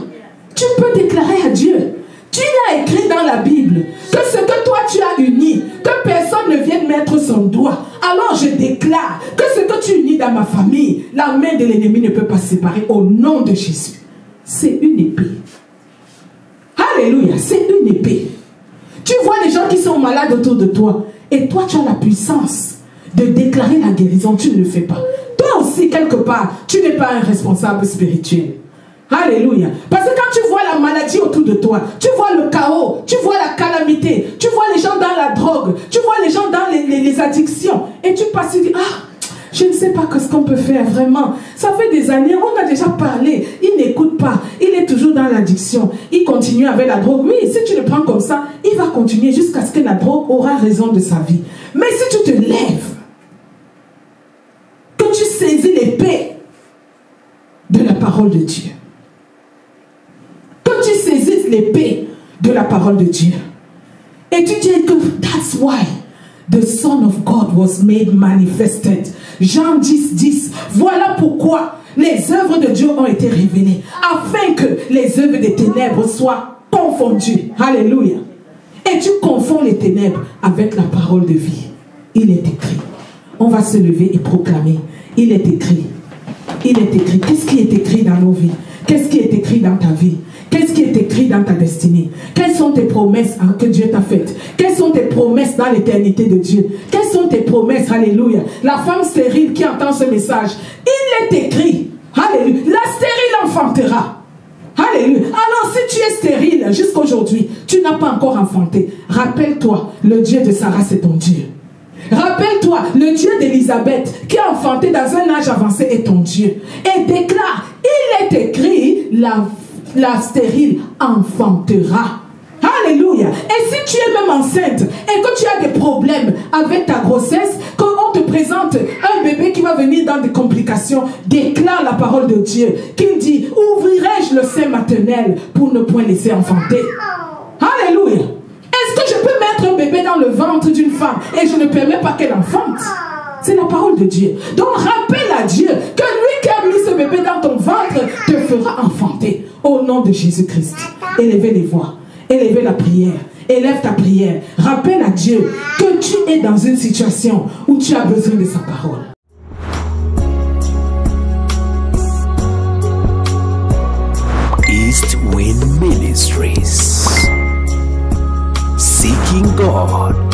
Tu peux déclarer à Dieu. Tu l'as écrit dans la Bible que ce que toi tu as uni, que personne ne vienne mettre son doigt. Alors je déclare que ce que tu unis dans ma famille, la main de l'ennemi ne peut pas se séparer au nom de Jésus. C'est une épée. Alléluia, c'est une épée. Tu vois les gens qui sont malades autour de toi et toi tu as la puissance de déclarer la guérison, tu ne le fais pas. Toi aussi quelque part, tu n'es pas un responsable spirituel. Alléluia. Parce que quand tu vois la maladie autour de toi, tu vois le chaos, tu vois la calamité, tu vois les gens dans la drogue, tu vois les gens dans les addictions et tu passes et dis, ah, je ne sais pas ce qu'on peut faire vraiment. Ça fait des années, on a déjà parlé. Il n'écoute pas. Il est toujours dans l'addiction. Il continue avec la drogue. Oui, si tu le prends comme ça, il va continuer jusqu'à ce que la drogue aura raison de sa vie. Mais si tu te lèves, que tu saisis l'épée de la parole de Dieu, que tu saisisses l'épée de la parole de Dieu, et tu dis que that's why the Son of God was made manifested. Jean 10, 10. Voilà pourquoi les œuvres de Dieu ont été révélées, afin que les œuvres des ténèbres soient confondues. Alléluia. Et tu confonds les ténèbres avec la parole de vie. Il est écrit. On va se lever et proclamer. Il est écrit. Il est écrit. Qu'est-ce qui est écrit dans nos vies? Qu'est-ce qui est écrit dans ta vie? Qu'est-ce qui est écrit dans ta destinée? Quelles sont tes promesses que Dieu t'a faites? Quelles sont tes promesses dans l'éternité de Dieu? Quelles sont tes promesses? Alléluia. La femme stérile qui entend ce message, il est écrit. Alléluia. La stérile enfantera. Alléluia. Alors si tu es stérile jusqu'aujourd'hui, tu n'as pas encore enfanté. Rappelle-toi, le Dieu de Sarah, c'est ton Dieu. Rappelle-toi, le Dieu d'Élisabeth qui a enfanté dans un âge avancé est ton Dieu. Et déclare, il est écrit, la stérile enfantera. Alléluia. Et si tu es même enceinte et que tu as des problèmes avec ta grossesse, qu'on te présente un bébé qui va venir dans des complications, déclare la parole de Dieu qui dit, ouvrirai-je le sein maternel pour ne point laisser enfanter? Alléluia. Est-ce que je peux mettre un bébé dans le ventre d'une femme et je ne permets pas qu'elle enfante? C'est la parole de Dieu. Donc rappelle à Dieu que lui qui a mis ce bébé dans ton ventre te fera enfanter. Au nom de Jésus-Christ. Élevez les voix. Élevez la prière. Élève ta prière. Rappelle à Dieu que tu es dans une situation où tu as besoin de sa parole. East Wind Ministries. Seeking God.